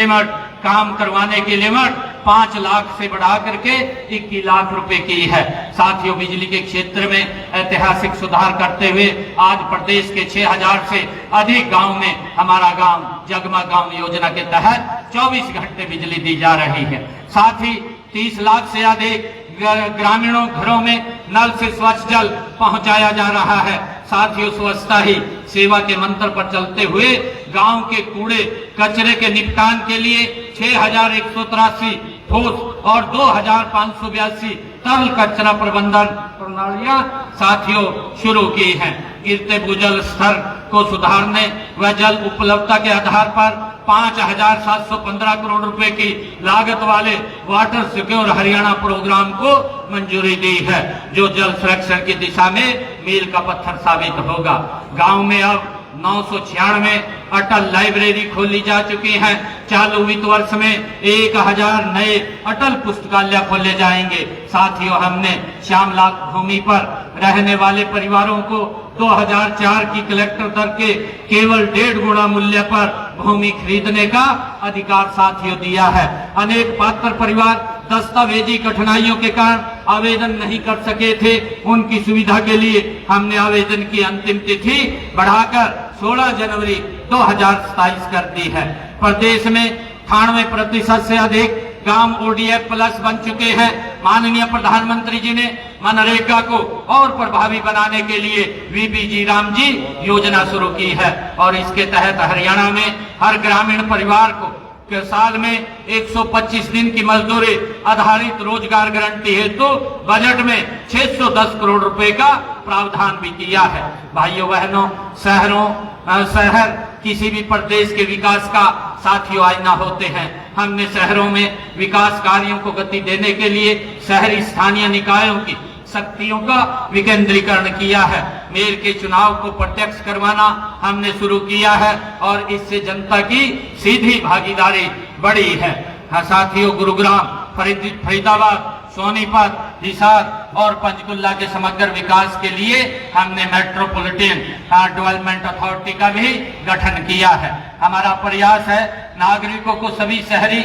लिमिट 5 लाख से बढ़ा करके 21 लाख रुपए की है। साथियों, बिजली के क्षेत्र में ऐतिहासिक सुधार करते हुए आज प्रदेश के 6,000 से अधिक गांव में हमारा गांव जगमग गांव योजना के तहत 24 घंटे बिजली दी जा रही है। साथ ही 30 लाख से अधिक ग्रामीणों घरों में नल से स्वच्छ जल पहुंचाया जा रहा है। साथियों, स्वच्छता ही सेवा के मंत्र पर चलते हुए गांव के कूड़े कचरे के निपटान के लिए 6,183 ठोस और 2,582 तरल कचरा प्रबंधन प्रणालियां साथियों शुरू की हैं। गिरते भूजल स्तर को सुधारने व जल उपलब्धता के आधार पर 5,715 करोड़ रुपए की लागत वाले वाटर सिक्योर हरियाणा प्रोग्राम को मंजूरी दी है, जो जल संरक्षण की दिशा में मील का पत्थर साबित होगा। गांव में अब 996 अटल लाइब्रेरी खोली जा चुकी हैं। चालू वित्त वर्ष में 1,000 नए अटल पुस्तकालय खोले जाएंगे। साथियों, हमने श्यामलाल भूमि पर रहने वाले परिवारों को 2004 की कलेक्टर दर के केवल 1.5 गुना मूल्य पर भूमि खरीदने का अधिकार साथियों दिया है। अनेक पात्र परिवार दस्तावेजी कठिनाइयों के कारण आवेदन नहीं कर सके थे। उनकी सुविधा के लिए हमने आवेदन की अंतिम तिथि बढ़ाकर 16 जनवरी 2027 कर दी है। प्रदेश में 98% से अधिक गांव ODF प्लस बन चुके हैं। माननीय प्रधानमंत्री जी ने मनरेगा को और प्रभावी बनाने के लिए VBG रामजी योजना शुरू की है और इसके तहत हरियाणा में हर ग्रामीण परिवार को के साल में 125 दिन की मजदूरी आधारित रोजगार गारंटी हेतु बजट में 610 करोड़ रुपए का प्रावधान भी किया है। भाइयों बहनों, शहर किसी भी प्रदेश के विकास का साथियों आईना होते हैं। हमने शहरों में विकास कार्यों को गति देने के लिए शहरी स्थानीय निकायों की शक्तियों का विकेंद्रीकरण किया है। मेयर के चुनाव को प्रत्यक्ष करवाना हमने शुरू किया है और इससे जनता की सीधी भागीदारी बढ़ी है। साथियों, गुरुग्राम, फरीदाबाद, सोनीपत, हिसार और पंचकुला के समग्र विकास के लिए हमने मेट्रोपॉलिटन डेवलपमेंट अथॉरिटी का भी गठन किया है। हमारा प्रयास है नागरिकों को सभी शहरी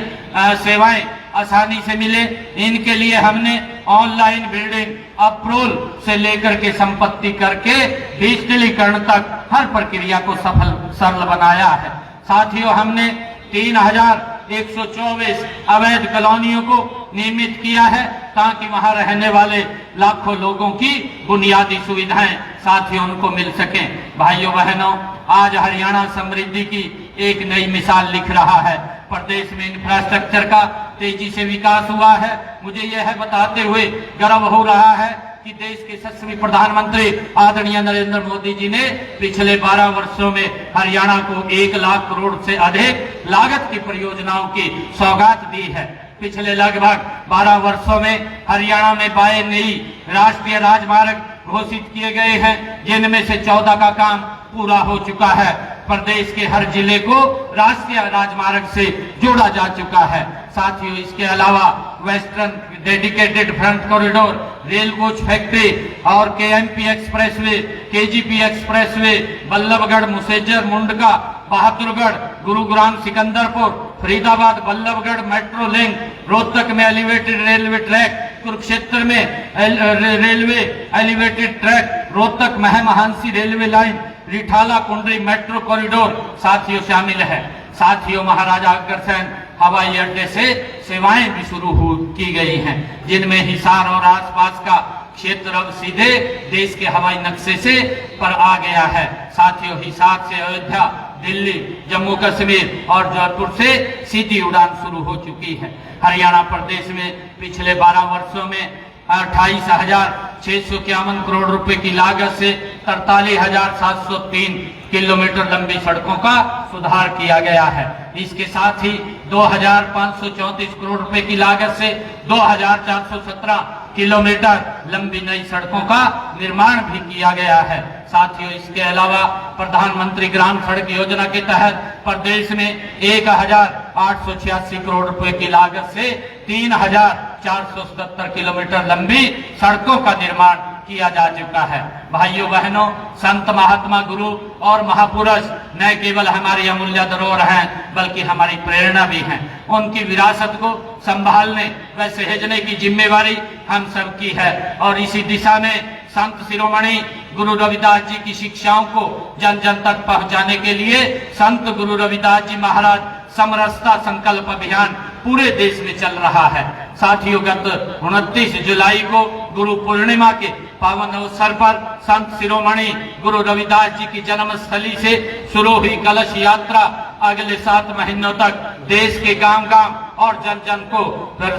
सेवाएं आसानी से मिले। इनके लिए हमने ऑनलाइन बिल्डिंग अप्रूवल से लेकर के संपत्ति करके डिजिटलीकरण तक हर प्रक्रिया को सरल बनाया है। साथियों, हमने 3,124 अवैध कॉलोनियों को नियमित किया है ताकि वहां रहने वाले लाखों लोगों की बुनियादी सुविधाएं साथियों उनको मिल सकें। भाइयों बहनों, आज हरियाणा समृद्धि की एक नई मिसाल लिख रहा है। प्रदेश में इंफ्रास्ट्रक्चर का तेजी से विकास हुआ है। मुझे यह बताते हुए गर्व हो रहा है कि देश के यशस्वी प्रधानमंत्री आदरणीय नरेंद्र मोदी जी ने पिछले 12 वर्षों में हरियाणा को 1 लाख करोड़ से अधिक लागत की परियोजनाओं की सौगात दी है। पिछले लगभग 12 वर्षों में हरियाणा में 22 नई राष्ट्रीय राजमार्ग घोषित किए गए हैं, जिनमें से 14 का काम पूरा हो चुका है। प्रदेश के हर जिले को राष्ट्रीय राजमार्ग से जोड़ा जा चुका है। साथियों, इसके अलावा western dedicated freight corridor, rail coach factory और KMP expressway, KGP expressway, Ballabhgarh, Mujesar, Mundka, Bahadurgarh, Gurugram, Sikanderpur, Faridabad, Ballabhgarh metro link, Rohtak में एलिवेटेड रेलवे ट्रैक, कुरुक्षेत्र में railway elevated track, Rohtak Meham Hansi railway line, Rithala Kundli metro corridor साथियों शामिल है। साथियों, महाराजा अग्रसेन हवाई अड्डे से सेवाएं भी शुरू की गई हैं, जिनमें हिसार और आसपास का क्षेत्र अब सीधे देश के हवाई नक्शे से पर आ गया है। साथियों, हिसार से अयोध्या, दिल्ली, जम्मू कश्मीर और जयपुर से सीधी उड़ान शुरू हो चुकी है। हरियाणा प्रदेश में पिछले 12 वर्षों में 28,651 करोड़ रुपए की लागत से 43,703 किलोमीटर लंबी सड़कों का सुधार किया गया है। इसके साथ ही 2,534 करोड़ रुपए की लागत से 2,417 किलोमीटर लंबी नई सड़कों का निर्माण भी किया गया है। साथियों, इसके अलावा प्रधानमंत्री ग्राम सड़क योजना के तहत प्रदेश में 1,886 करोड़ रुपए की लागत से 3,477 किलोमीटर लंबी सड़कों का निर्माण किया जा चुका है। भाइयों बहनों, संत महात्मा गुरु और महापुरुष न केवल हमारी अमूल्य धरोहर हैं, बल्कि हमारी प्रेरणा भी हैं। उनकी विरासत को संभालने व सहेजने की जिम्मेवारी हम सब की है और इसी दिशा में संत शिरोमणि गुरु रविदास जी की शिक्षाओं को जन जन तक पहुंचाने के लिए संत गुरु रविदास जी महाराज समरसता संकल्प अभियान पूरे देश में चल रहा है। साथियों, गत 29 जुलाई को गुरु पूर्णिमा के पावन अवसर पर संत शिरोमणि गुरु रविदास जी की जन्मस्थली से शुरू हुई कलश यात्रा अगले 7 महीनों तक देश के गांव-गांव और जन जन को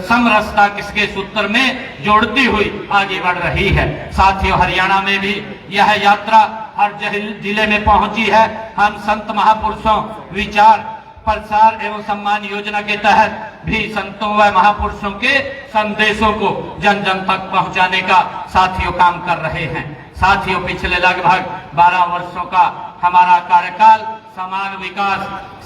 समरसता किसके सूत्र में जोड़ती हुई आगे बढ़ रही है। साथियों, हरियाणा में भी यह यात्रा हर जिले में पहुंची है। हम संत महापुरुषों विचार प्रसार एवं सम्मान योजना के तहत भी संतों व महापुरुषों के संदेशों को जन जन तक पहुंचाने का साथियों काम कर रहे हैं। साथियों, पिछले लगभग 12 वर्षों का हमारा कार्यकाल समान विकास,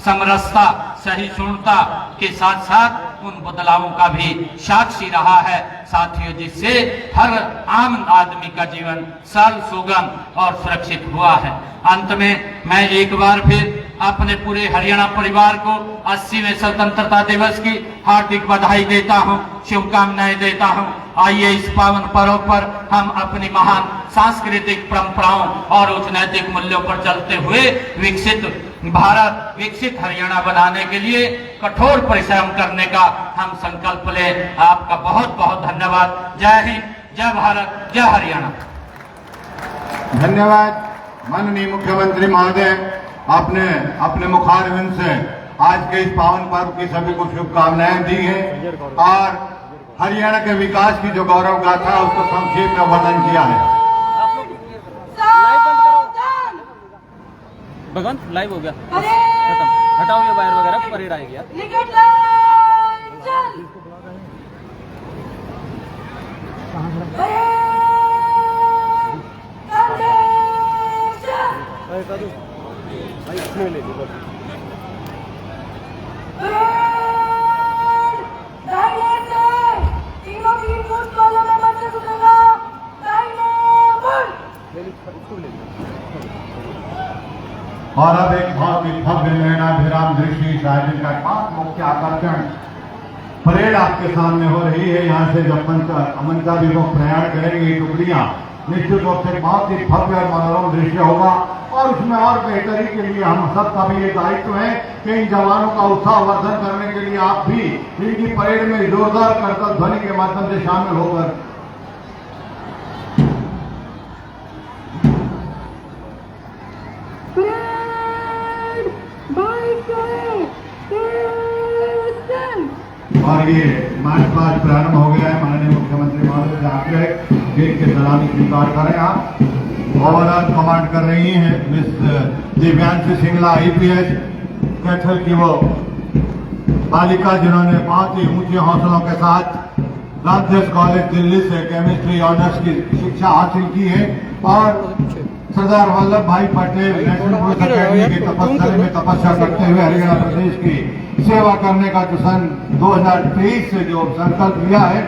समरसता, सहिष्णुता के साथ साथ उन बदलावों का भी साक्षी रहा है। साथियों, जिससे हर आम आदमी का जीवन सरल, सुगम और सुरक्षित हुआ है। अंत में मैं एक बार फिर अपने पूरे हरियाणा परिवार को 80वें स्वतंत्रता दिवस की हार्दिक बधाई देता हूं, शुभकामनाएं देता हूं। आइए इस पावन पर्व पर हम अपनी महान सांस्कृतिक परंपराओं और उच्च नैतिक मूल्यों पर चलते हुए विकसित भारत, विकसित हरियाणा बनाने के लिए कठोर परिश्रम करने का हम संकल्प लें। आपका बहुत बहुत धन्यवाद। जय हिंद, जय भारत, जय हरियाणा। धन्यवाद माननीय मुख्यमंत्री महोदय, आपने अपने मुखारविंद से आज के इस पावन पर्व की सभी को शुभकामनाएं दी हैं और हरियाणा के विकास की जो गौरव गाथा उसको संक्षेप में वर्णन किया है। भगवंत लाइव हो गया, खत्म, हटाओ ये वायर वगैरह, परेड आएगी यार। और अब एक बहुत ही भव्य नयनाभिराम दृश्य इस आयोजन का खास मुख्य आकर्षण परेड आपके सामने हो रही है। यहाँ से जब अमन का भी वो प्रयाण करेंगे ये टुकड़ियां, निश्चित रूप से बहुत ही भव्य और मनोरम दृश्य होगा और उसमें और बेहतरी के लिए हम सबका भी ये दायित्व है कि इन जवानों का उत्साह वर्धन करने के लिए आप भी इनकी परेड में जोरदार करतब ध्वनि के माध्यम से शामिल होकर और ये मार्च पास्ट प्रारंभ हो गया है। माननीय मुख्यमंत्री महोदय से आग्रह गेट के सलामी स्वीकार करें। आप ओवरऑल कमांड कर रही हैं मिस दिव्यांशी सिंगला IPS कैथल की वो बालिका जिन्होंने बहुत ही ऊंचे हौसलों के साथ रामदेव कॉलेज दिल्ली से केमिस्ट्री ऑनर्स की शिक्षा हासिल की है और सरदार वल्लभ भाई पटेल नेशनल पुलिस अकेडमी की तपस्या में तपस्या करते हुए हरियाणा प्रदेश की सेवा करने का जो सन 2023 से जो संकल्प लिया है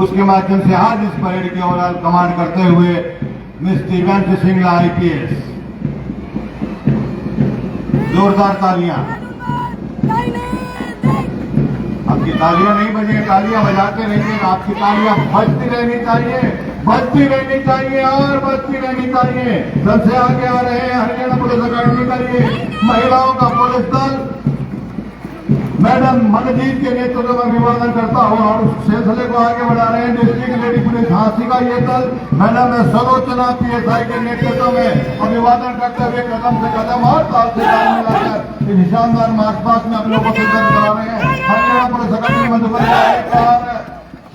उसके माध्यम से आज इस परेड की ओवरऑल कमांड करते हुए मिस दिव्यांशी सिंगला IPS। जोरदार तालियां। आपकी तालियां नहीं बजेंगी, तालियां बजाते रहिए, आपकी तालियां बजती रहनी चाहिए, बजती रहनी चाहिए और बजती रहनी चाहिए। सबसे आगे आ रहे हैं हरियाणा पुलिस अकेडमी का ये महिलाओं का पुलिस दल, मैडम मनजीत के नेतृत्व में अभिवादन करता हूं और उस सिलसिले को आगे बढ़ा रहे हैं डिस्ट्रिक्ट लेडी पुलिस झांसी का ये दल मैडम सरोचना PSI के नेतृत्व में अभिवादन करते हुए कदम से कदम और ताल से ताल मिलाकर इस शानदार मार्च पास्ट में हम लोगों को करा रहे हैं। हरियाणा पुलिस अकादमी मधुबनी का एक और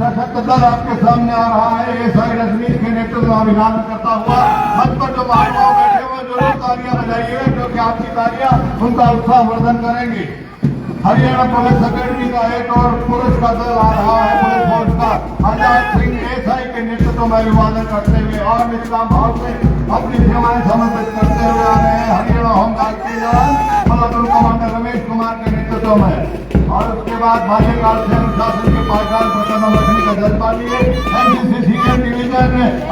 सशक्त दल आपके सामने आ रहा है। ASI रजनीश के नेतृत्व में अभिवादन करता हुआ मंच पर जो महानुभाव बैठे हुए जरूर तालियां बजाइएगा क्योंकि आपकी तालियां उनका उत्साह वर्धन करेंगी। हरियाणा पुलिस अकेडमी का एक और पुलिस का दल आ रहा है। पुलिस फोर्स का आजाद सिंह ASI के नेतृत्व में अभिवादन करते हुए और निष्काम भाव से अपनी सेवाएं समर्पित करते हुए आ रहे हैं। हरियाणा होमगार्ड के जवान प्लाटून कमांडर रमेश कुमार के नेतृत्व में और उसके बाद बाल्यकाल से अनुशासन के पाठशाला पर कदम रखने का जज्बा लिए NCC senior division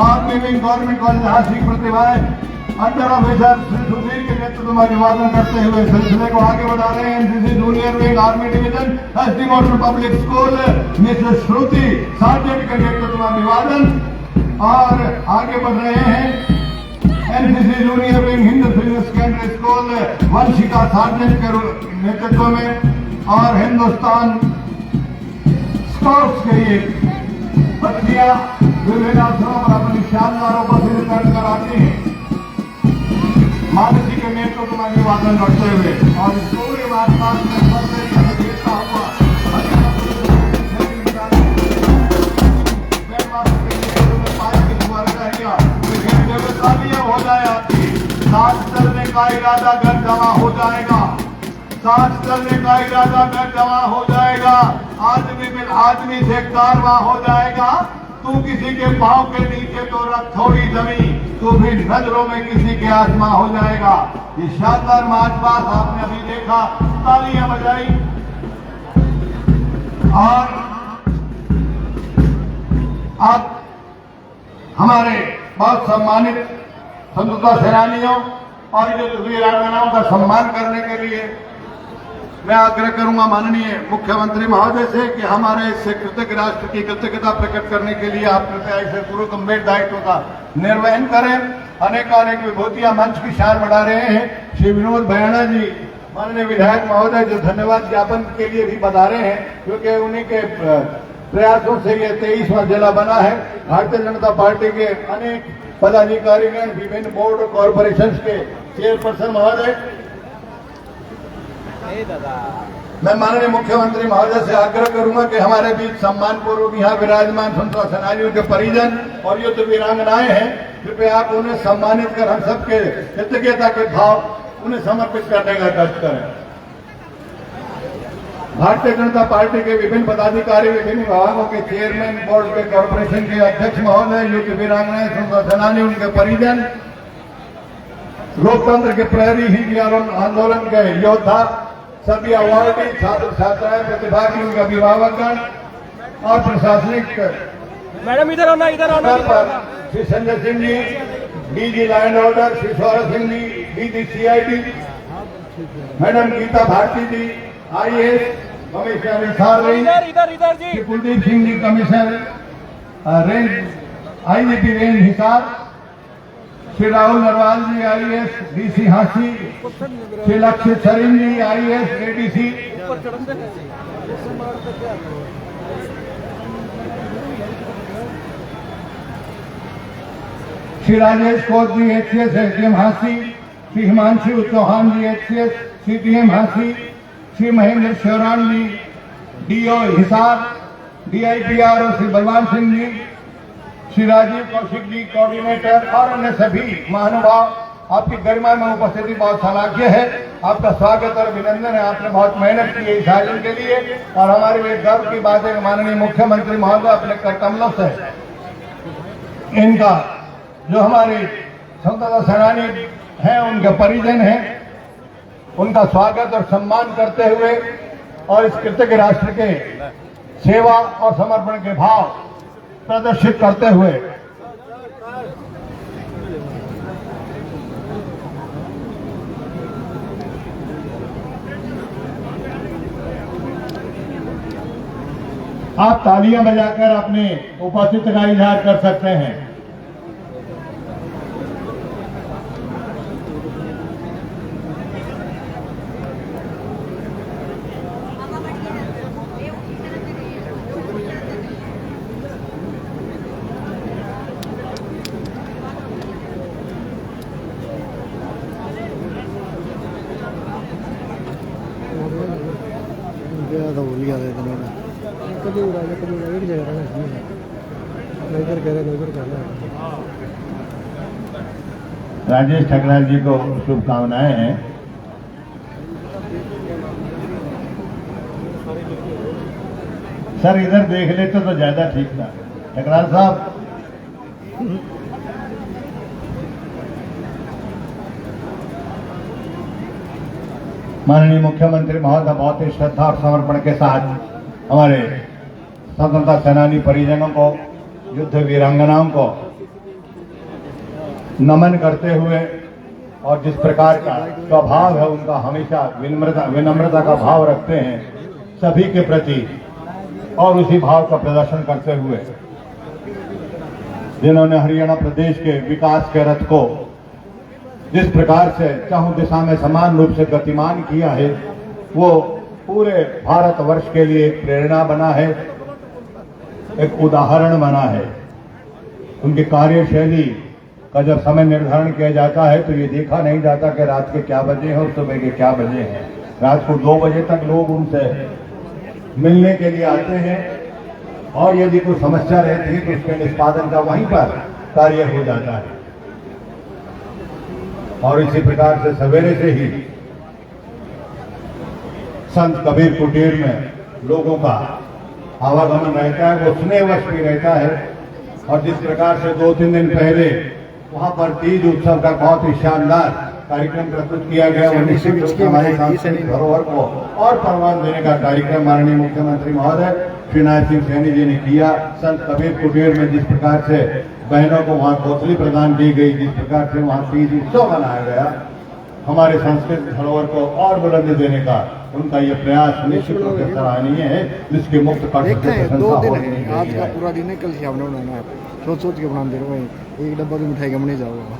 army wing government college Jhansi प्रतिभाएं अंडर ऑफिसर श्री सुधीर के नेतृत्व में अभिवादन करते हुए सिलसिले को आगे बढ़ा रहे हैं। NCC junior wing army division SD model public school Mrs Shruti sergeant के नेतृत्व में अभिवादन और आगे बढ़ रहे हैं। NCC junior wing Hind senior secondary school Vanshika sergeant के नेतृत्व में और हिंदुस्तान स्काउट्स के ये बच्चियां विभिन्न अवसरों पर अपनी शानदार उपस्थिति दर्ज कराती हैं। मानसी के नेतृत्व में अभिवादन करते हुए और इस पूरे वार्तालाप में सबसे देखता हुआ हो जाए आपकी सांस चलने का इरादा घर जमा हो जाएगा। सांस चलने का इरादा घर जमा हो जाएगा। आदमी से कारवा हो जाएगा। तू किसी के पांव के नीचे तो रख थोड़ी जमीन, तू भी नजरों में किसी के आसमां हो जाएगा। ये शानदार मार्च पास्ट आपने अभी देखा, तालियां बजाई और अब हमारे बहुत सम्मानित स्वतंत्रता सेनानियों और जो वीरांगनाओं का सम्मान करने के लिए मैं आग्रह करूंगा माननीय मुख्यमंत्री महोदय से कि हमारे इस कृतज्ञ राष्ट्र की कृतज्ञता प्रकट करने के लिए आप कृपया इसे पूर्व गंभीर दायित्व का निर्वहन करें। अनेकानेक विभूतियां मंच की शान बढ़ा रहे हैं। श्री विनोद भयाना जी माननीय विधायक महोदय जो धन्यवाद ज्ञापन के लिए भी पधारे हैं क्योंकि उन्हीं के प्रयासों से ये 23वां जिला बना है। भारतीय जनता पार्टी के अनेक पदाधिकारीगण विभिन्न बोर्ड और कॉर्पोरेशन के चेयरपर्सन महोदय, मैं माननीय मुख्यमंत्री महोदय से आग्रह करूंगा कि हमारे बीच सम्मान पूर्वक यहाँ विराजमान स्वतंत्रता सेनानियों के परिजन और युद्ध वीरांगनाएं हैं, कृपया आप उन्हें सम्मानित कर हम सबके कृतज्ञता के भाव उन्हें समर्पित करने का कष्ट करें। भारतीय जनता पार्टी के विभिन्न पदाधिकारी, विभिन्न विभागों के चेयरमैन, बोर्ड के कॉर्पोरेशन के अध्यक्ष महोदय, युद्ध वीरांगनाएं, स्वतंत्रता सेनानी, उनके परिजन, लोकतंत्र के प्रहरी, हिंदी आंदोलन के योद्धा, सभी अवार्डी, छात्र छात्राएं, प्रतिभागी, उनके अभिभावकगण और प्रशासनिक मैडम इधर आना, इधर आना। Shri Sanjay Singh ji DG law and order, Shri Saurabh Singh ji DG CID, madam Geeta Bharti ji IAS commissioner Hisar range, इधर जी, Shri Kuldeep Singh ji commissioner range IGP range Hisar, Shri Rahul Narwal ji IAS DC Hansi, Shri Lakshit Sareen ji IAS ADC, Shri Rajesh Koch ji HCS SDM Hansi, Shri Himanshu Chauhan ji HCS CDM Hansi, Shri Mahendra Sheoran ji DO Hisar DIPRO, Shri Balwan Singh ji, Shri Rajiv Kaushik ji coordinator और अन्य सभी महानुभाव, आपकी गरिमा में उपस्थिति बहुत सराहनीय है। आपका स्वागत और अभिनंदन है। आपने बहुत मेहनत की है इस आयोजन के लिए और हमारे लिए गर्व की बात है कि माननीय मुख्यमंत्री महोदय अपने करकमलों से इनका जो हमारे स्वतंत्रता सेनानी हैं, उनके परिजन हैं, उनका स्वागत और सम्मान करते हुए और इस कृतज्ञ राष्ट्र के सेवा और समर्पण के भाव प्रदर्शित करते हुए आप तालियां बजाकर अपने उपस्थिति का इजहार कर सकते हैं। गया था इतना कभी उड़ा एक जगह रहना नजर कह रहे नजर करना राजेश ठकराल जी को शुभकामनाएं हैं। सर इधर देख लेते तो ज्यादा ठीक था। ठकराल साहब, माननीय मुख्यमंत्री महोदय बहुत ही श्रद्धा और समर्पण के साथ हमारे स्वतंत्रता सेनानी परिजनों को, युद्ध वीरांगनाओं को नमन करते हुए और जिस प्रकार का स्वभाव है उनका, हमेशा विनम्रता का भाव रखते हैं सभी के प्रति, और उसी भाव का प्रदर्शन करते हुए जिन्होंने हरियाणा प्रदेश के विकास के रथ को जिस प्रकार से चारों दिशा में समान रूप से गतिमान किया है, वो पूरे भारतवर्ष के लिए एक प्रेरणा बना है, एक उदाहरण बना है। उनकी कार्यशैली का जब समय निर्धारण किया जाता है तो ये देखा नहीं जाता कि रात के क्या बजे हैं और सुबह के क्या बजे हैं। रात को 2 बजे तक लोग उनसे मिलने के लिए आते हैं, और यदि कोई समस्या रहती है तो उसके निष्पादन का वहीं पर कार्य हो जाता है। और इसी प्रकार से सवेरे से ही संत कबीर कुटीर में लोगों का आवागमन रहता है, वो स्नेहवश भी रहता है। और जिस प्रकार से 2-3 दिन पहले वहां पर तीज उत्सव का बहुत ही शानदार कार्यक्रम प्रस्तुत किया गया, वो निश्चित रूप से हमारे सांस्कृतिक धरोहर को और परवान देने का कार्यक्रम माननीय मुख्यमंत्री महोदय श्री नायब सिंह सैनी जी ने किया। संत कबीर कुटीर में जिस प्रकार से बहनों को वहां कोसली प्रदान की गई, जिस प्रकार से वहां तीज उत्सव मनाया गया, हमारे सांस्कृतिक धरोहर को और बुलंदी देने का उनका ये प्रयास निश्चित रूप से सराहनीय है, जिसके मुक्त देखते हैं 2 दिन है, आज का पूरा दिन है, कल शाम में बनाना है, सोच के बना दे रहे हैं। एक डब्बा भी मिठाई का नहीं जाओगा।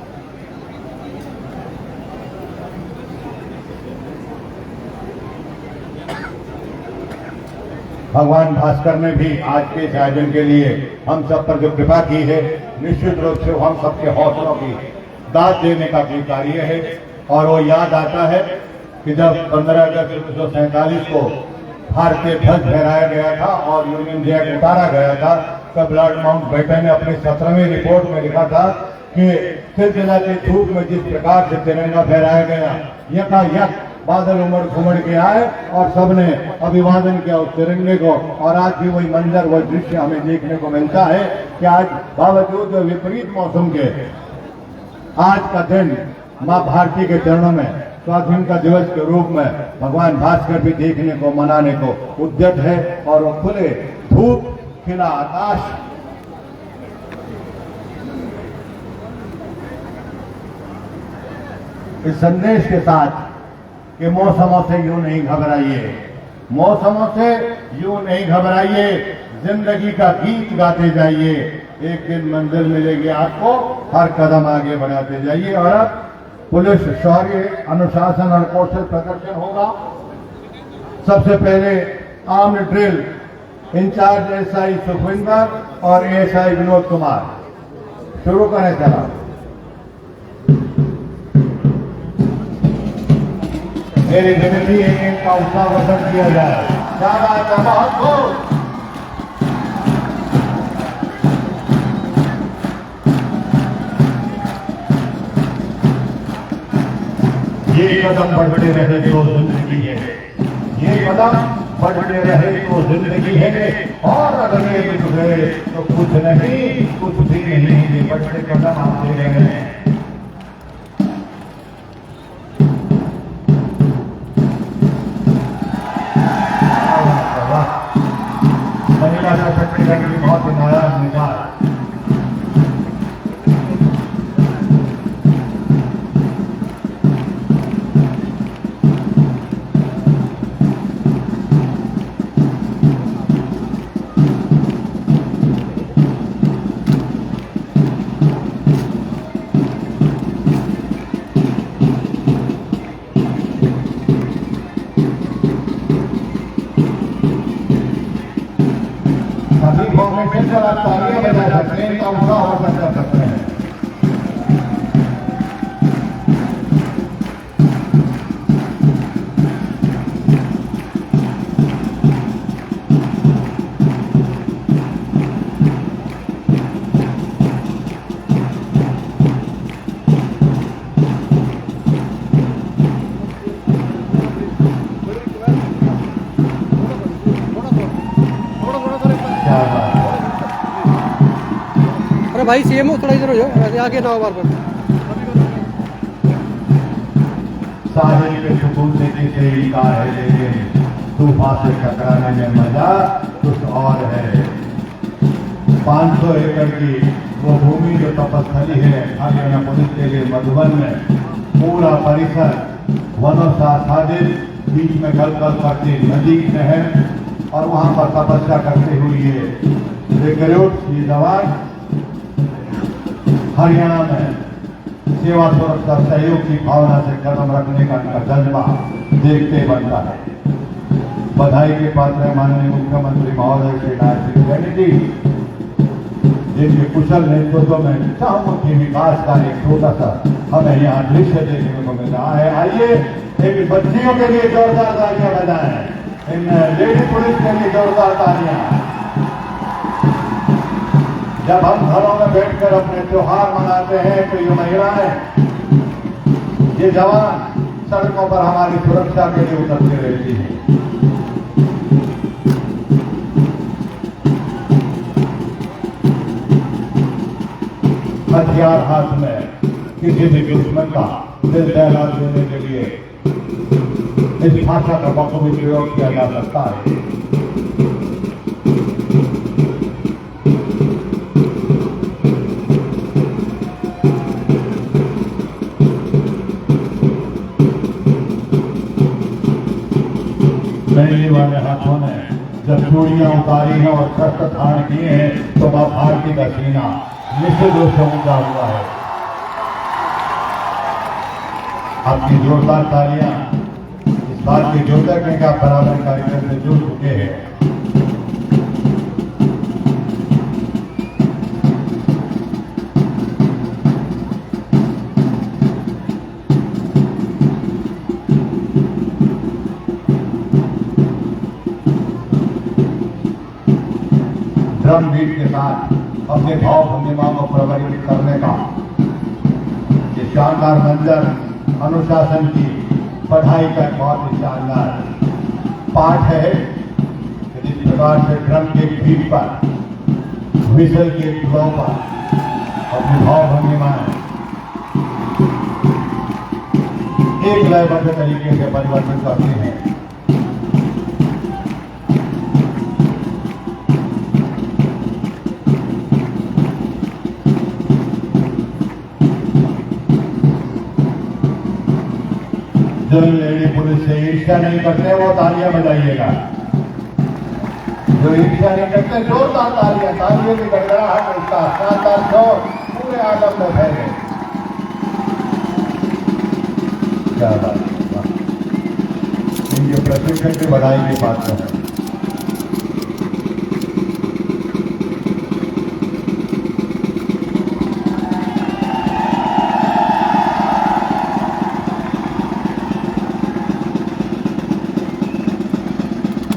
भगवान भास्कर ने भी आज के इस आयोजन के लिए हम सब पर जो कृपा की है, निश्चित रूप से हम सबके हौसलों की दाद देने का भी कार्य है। और वो याद आता है कि जब 15 अगस्त 1947 को भारतीय ध्वज फहराया गया था और यूनियन जैक उतारा गया था, तब लॉर्ड माउंटबेटन ने अपनी 17वीं रिपोर्ट में लिखा था कि सिलसिला के धूप में जिस प्रकार से तिरंगा फहराया गया, यकायक बादल उमड़ घुमड़ के आए और सबने अभिवादन किया उस तिरंगे को। और आज भी वही मंजर, वही दृश्य हमें देखने को मिलता है कि आज बावजूद विपरीत मौसम के आज का दिन मां भारती के चरणों में स्वाधीनता दिवस के रूप में भगवान भास्कर भी देखने को, मनाने को उद्यत है। और वो खुले धूप, खिला आकाश, इस संदेश के साथ कि मौसमों से यूं नहीं घबराइए, मौसमों से यूं नहीं घबराइए, जिंदगी का गीत गाते जाइए, एक दिन मंजिल मिलेगी आपको, हर कदम आगे बढ़ाते जाइए। और अब पुलिस शौर्य, अनुशासन और कौशल प्रदर्शन होगा। सबसे पहले armed drill incharge SI Sukhwinder और एएसआई विनोद कुमार शुरू करें। चला मेरी विनती है कि इनका उत्साहवर्धन किया जाए। ज्यादा बहुत ये कदम बढ़ते रहे तो जिंदगी है, ये कदम बढ़ते रहे तो जिंदगी है, और अगर ये रुक गए तो कुछ नहीं, कुछ भी नहीं, ये बढ़ते कदम आप दे रहे हैं। महिला सशक्तिकरण की बहुत ही नाराज निकाल। तालियां बजा सकते हैं, इनका उत्साहवर्धन कर सकते हैं। भाई सीएम हो, थोड़ा इधर हो जाओ, वैसे आगे ना बार पर। साहिल के सुकून से किसे ही का है, लेकिन तूफान से टकराने में मजा कुछ और है। 500 एकड़ की वो भूमि जो तपस्थली है हरियाणा पुलिस के लिए, मधुबन में पूरा परिसर वनों से आच्छादित, बीच में गलगल करती नदी नहर, और वहां पर तपस्या करते हुए ये रिक्रूट ये जवान हरियाणा में सेवा सुरक्षा सहयोग की भावना से कदम रखने का इनका जज्बा देखते बनता है। बधाई के पात्र है माननीय मुख्यमंत्री महोदय श्री नारायण जी, जिनके कुशल नेतृत्व में चहुमुखी विकास का एक छोटा सा हमें यहाँ दृश्य देखने को मिल रहा है। आइए एक बच्चियों के लिए जोरदार तालियां बजाएं, इन लेडी पुलिस के लिए जोरदार तालियां। जब हम घरों में बैठकर अपने त्योहार मनाते हैं तो ये महिलाएं, ये जवान सड़कों पर हमारी सुरक्षा के लिए उतरती रहती हैं। हथियार हाथ में किसी भी दुश्मन का दिल दहला देने के लिए इस भाषा का बखूबी प्रयोग किया जा सकता है। पहले वाले हाथों ने जब चूड़ियां उतारी हैं और शस्त्र धारण किए हैं तो मां भारती का सीना निश्चित रूप से ऊंचा हुआ है। आपकी जोरदार तालियां इस बात की ज्योति के आप बराबर कार्यक्रम से जुड़ चुके हैं। ड्रम बीट के साथ अपने भाव भंगिमा को प्रबलित करने का ये शानदार मंजर अनुशासन की पढ़ाई का बहुत ही शानदार पाठ है। जिस प्रकार से ड्रम के बीट पर विशल के फ्लो पर अपनी भाव भंगिमाएं एक लयबद्ध तरीके से परिवर्तन करती हैं। जो लेडी पुलिस से ईर्ष्या नहीं करते वो तालियां बजाइएगा। जो ईर्ष्या नहीं करते जोरदार तालियां, तालियों की गड़गड़ाहट उसका शानदार शोर पूरे आलम में फैले। क्या बात है, इनके प्रशिक्षण की बधाई की बात है।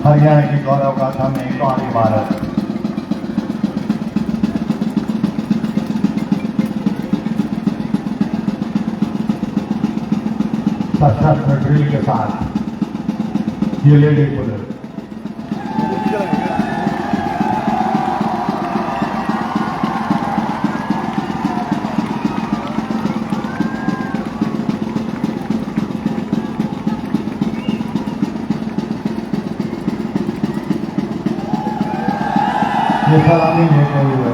हरियाणा की गौरव गाथा में एक और इबारत, सशस्त्र ड्रिल के साथ ये लेडी पुलिस ये सलामी लेते हुए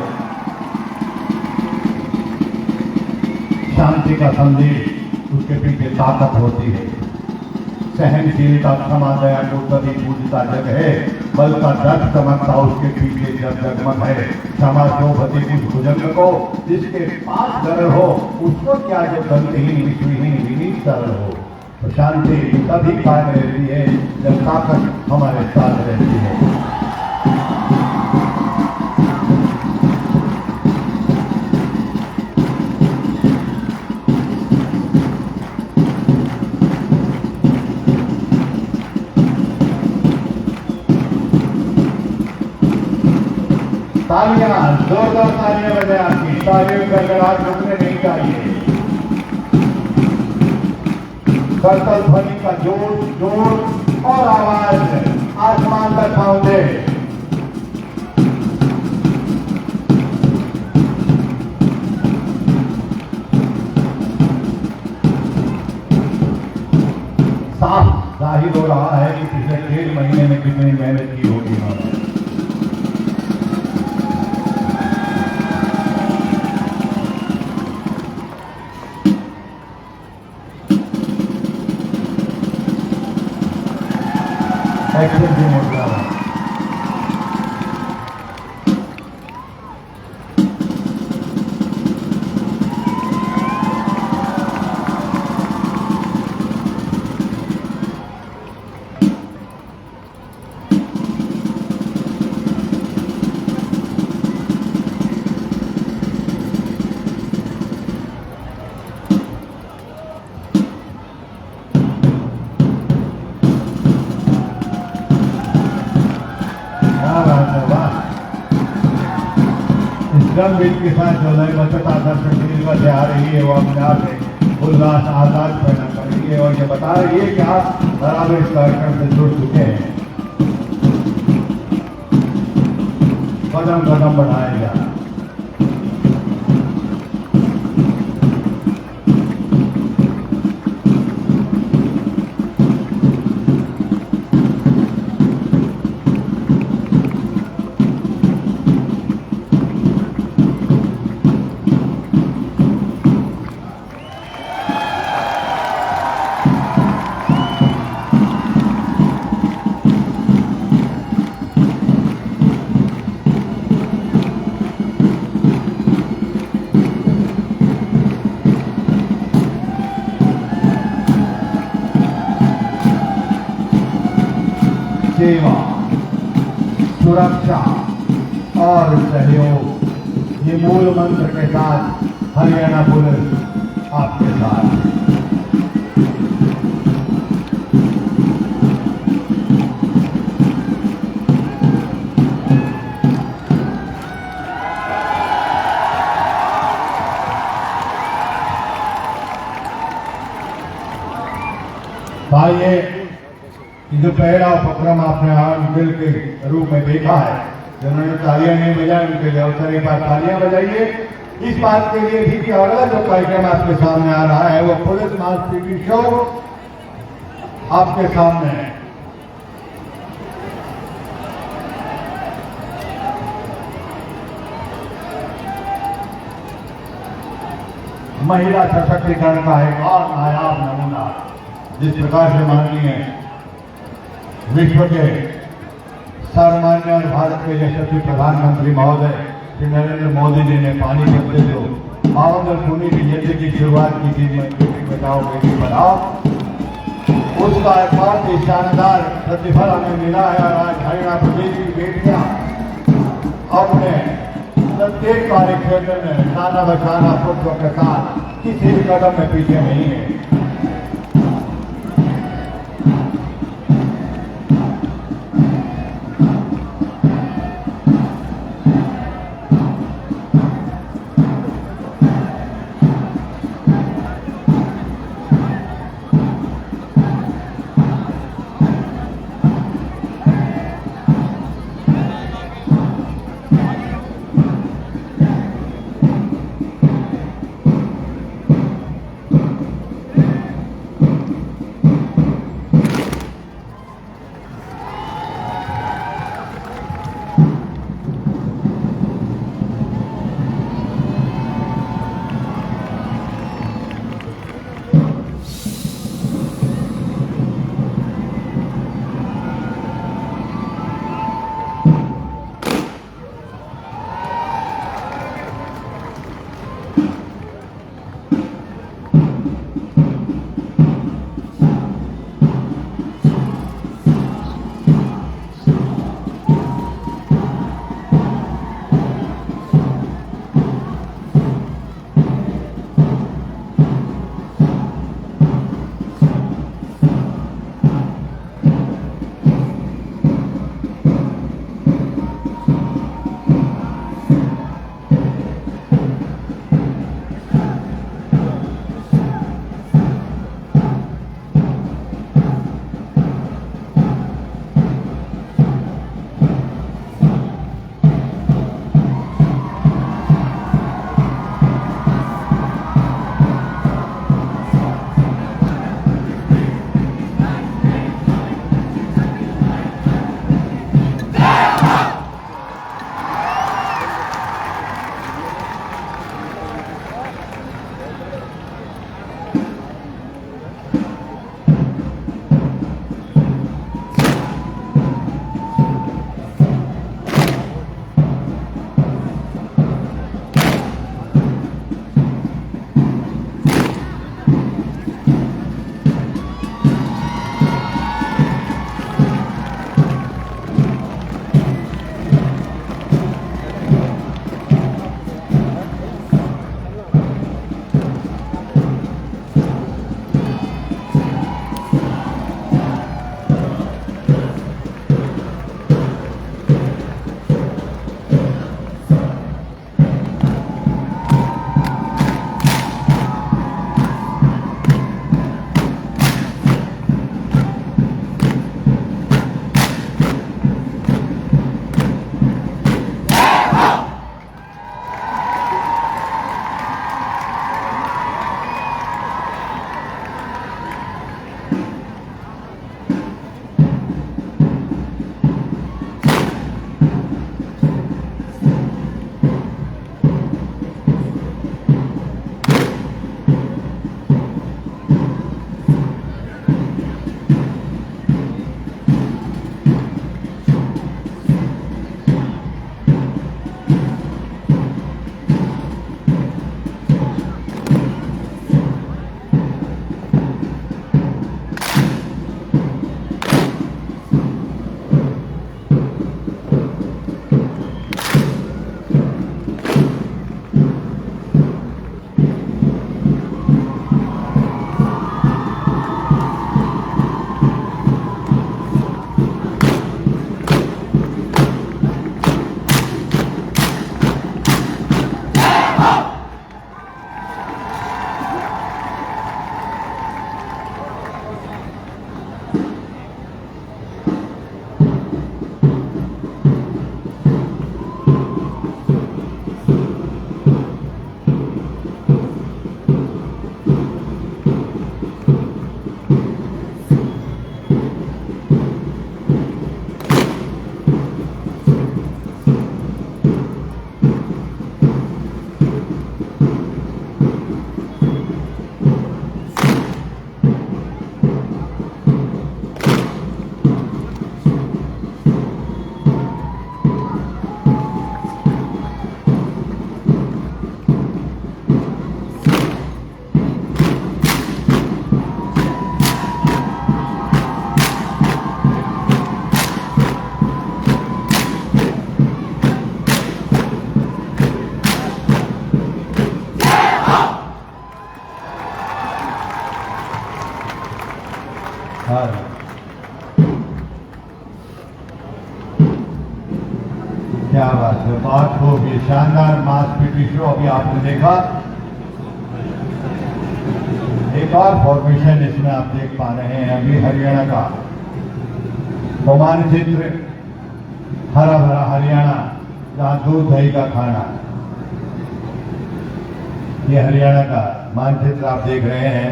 शांति का संदेश उसके पीछे ताकत होती है। सहनशीलता, क्षमा, दया को कभी पूजता जग है, बल का दर्द चमकता उसके पीछे जब जगमग है। क्षमा शोभती उस भुजंग को जिसके पास गरल हो, उसको क्या जब गंतहीन विश्वहीन विनीत सरल हो। तो शांति तभी कायम रहती है जब ताकत हमारे साथ रहती है। तालियां, जोरदार तालियां बजाएं। आपकी तालियों का गड़गड़ाहट रुकने नहीं चाहिए। करतल ध्वनि का जोर जोर और आवाज आसमान तक पहुंचे। एक्शन की मुद्रा है। ड्रम बीट के साथ जो नई बचत आदर्श से आ रही है वो अपने आप में उल्लास आजाद पैदा करेगी और ये बता रही है कि आप बराबर इस कार्यक्रम से जुड़ चुके हैं। कदम कदम बढ़ाए जा रहा। सेवा, सुरक्षा और सहयोग, ये मूल मंत्र के साथ हरियाणा पुलिस आपके साथ है। भाइये, जो पहला उपक्रम आपने बिल के रूप में देखा है, जिन्होंने तालियां नहीं बजाई उनके लिए अवसर एक बार तालियां बजाइए। इस बात के लिए भी कि अगला जो कार्यक्रम आपके सामने आ रहा है वो पुलिस मास टीवी शो आपके सामने है। महिला सशक्तिकरण का एक और नायाब नमूना जिस प्रकार से माननीय विश्व के सर्वमान्य और भारत के यशस्वी प्रधानमंत्री महोदय श्री नरेंद्र मोदी जी ने पानीपत से जो 52 जून की यज्ञ की शुरुआत की थी, बेटी बचाओ बेटी पढ़ाओ, उसका एक बहुत ही शानदार प्रतिफल हमें मिला है। और आज हरियाणा प्रदेश की बेटियां अपने प्रत्येक कार्य क्षेत्र में शाना बशाना पुरुषों के साथ किसी भी कदम में पीछे नहीं है। आभार। क्या बात है, बात हो ये शानदार मास पीटी शो अभी आपने देखा। एक और फॉर्मेशन इसमें आप देख पा रहे हैं अभी हरियाणा का वो मानचित्र, हरा भरा हरियाणा जहां दूध दही का खाना, ये हरियाणा का मानचित्र आप देख रहे हैं।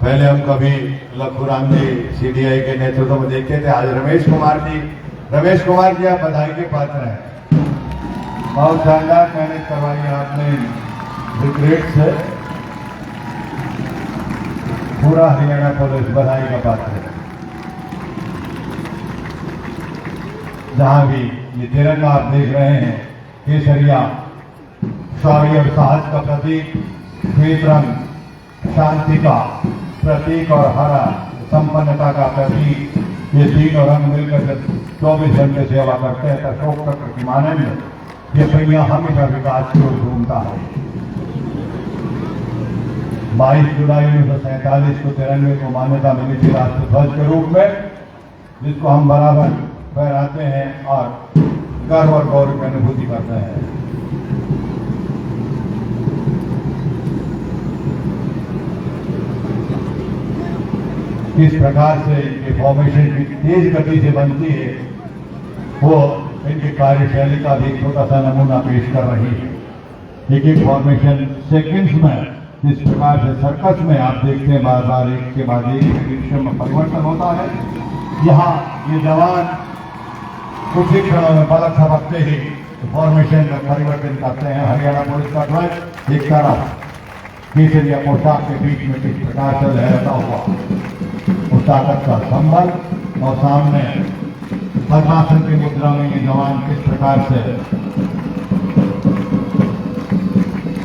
पहले हम कभी लखूराम जी सीडीआई के नेतृत्व में देखते थे, आज रमेश कुमार जी आप बधाई के पात्र हैं। बहुत शानदार मेहनत करवाई है आपने ब्रिगेड से, पूरा हरियाणा पुलिस बधाई का पात्र है। जहां भी ये तिरंगा आप देख रहे हैं, केसरिया शौर्य और साहस का प्रतीक, श्वेत रंग शांति का प्रतीक और हरा संपन्नता का प्रतीक, ये तीनों रंग मिलकर जब 24 घंटे सेवा करते हैं तो अशोक चक्र की मानंद ये पहिया हमेशा विकास की ओर घूमता है। 22 जुलाई 1947 को तिरंगे को मान्यता मिली थी राष्ट्र ध्वज के रूप में, जिसको हम बराबर फहराते हैं और गर्व और गौरव की अनुभूति करते हैं। किस प्रकार से इनकी फॉर्मेशन की तेज गति से बनती है, वो इनकी कार्यशैली का भी छोटा सा नमूना पेश कर रही है। एक फॉर्मेशन सेकंड्स में जिस प्रकार से सर्कस में आप देखते हैं बार बार एक के बाद एक दृश्य में परिवर्तन होता है, यहाँ ये जवान कुछ ही क्षणों में पलक झपकते ही फॉर्मेशन में परिवर्तन करते हैं। हरियाणा पुलिस का ध्वज एक तरफ केसरिया पोशाक के बीच में किस प्रकार से लहराता हुआ उस ताकत का संबल, और सामने पद्मासन की मुद्रा में ये जवान किस प्रकार से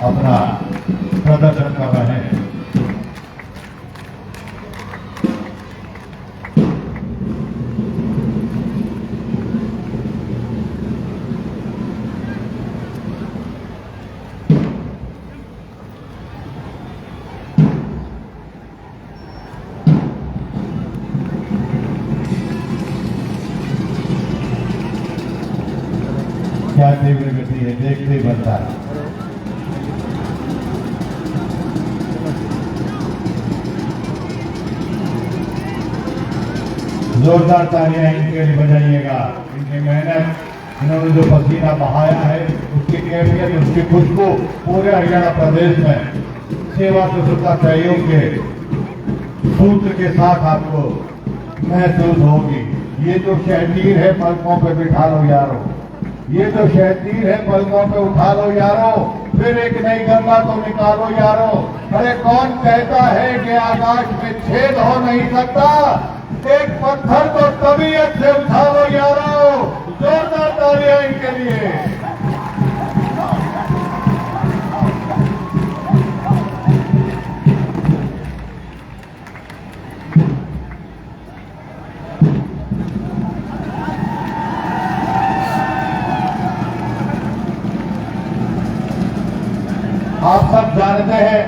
अपना प्रदर्शन कर रहे हैं। क्या तीव्र गति है, देखते ही बनता है। जोरदार तालियां इनके लिए बजाइएगा। इनकी मेहनत, इन्होंने जो पसीना बहाया है, उसकी कैफियत, उसकी खुशबू पूरे हरियाणा प्रदेश में सेवा सुश्रुता सहयोग के सूत्र के साथ आपको महसूस होगी। ये जो शहतीर है पलकों पे बिठा लो यारो, ये जो शहतीर है पलकों पे उठा लो यारो, फिर एक नई गंगा तो निकालो यारो। अरे कौन कहता है कि आकाश में छेद हो नहीं सकता, एक पत्थर तो तबीयत से उठा लो यारो। जोरदार तालियां इनके लिए। आप सब जानते हैं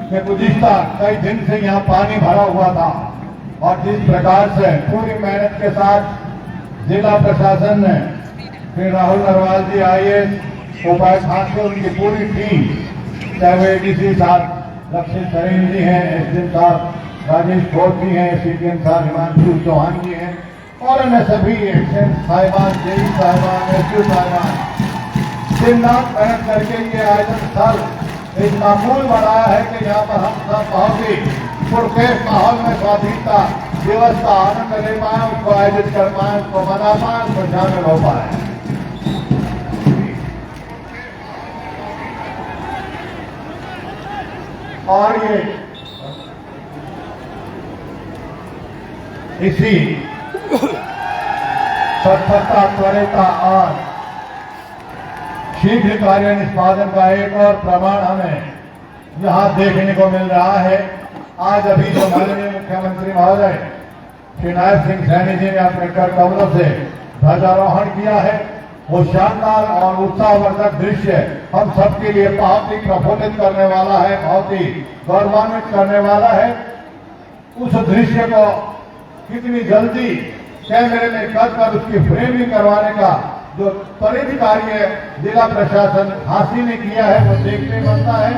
कि गुज़िश्ता कई दिन से यहाँ पानी भरा हुआ था, और जिस प्रकार से पूरी मेहनत के साथ जिला प्रशासन ने, श्री राहुल नरवाल जी IAS, उपाध्यक्ष से उनकी पूरी टीम, चाहे वो ADC साहब लक्षित सरीन जी हैं, SDM साहब राजेश घोष जी हैं, CPM साहब हिमांशु चौहान जी हैं, और अन्य सभी एक्शन साहिबान, JE साहिबान, SU साहिबान दिन रात मेहनत करके ये आयोजन स्थल एक मामूल बनाया है कि यहाँ पर हम सब बहुत ही पुरखेज माहौल में स्वाधीनता दिवस का आनंद ले पाए, उसको आयोजित कर पाए, उसको मना पाए, उसको शामिल हो पाए। और ये इसी तत्परता, त्वरिता और शीघ्र कार्य निष्पादन का एक और प्रमाण हमें यहाँ देखने को मिल रहा है। आज अभी जो माननीय मुख्यमंत्री महोदय श्री नायब सिंह सैनी जी ने अपने कर कमलों से ध्वजारोहण किया है, वो शानदार और उत्साहवर्धक दृश्य हम सबके लिए बहुत ही प्रफुल्लित करने वाला है, बहुत ही गौरवान्वित करने वाला है। उस दृश्य को कितनी जल्दी कैमरे में कर उसकी फ्रेमिंग करवाने का जो त्वरित कार्य जिला प्रशासन हासिल ने किया है वो देखने बनता है।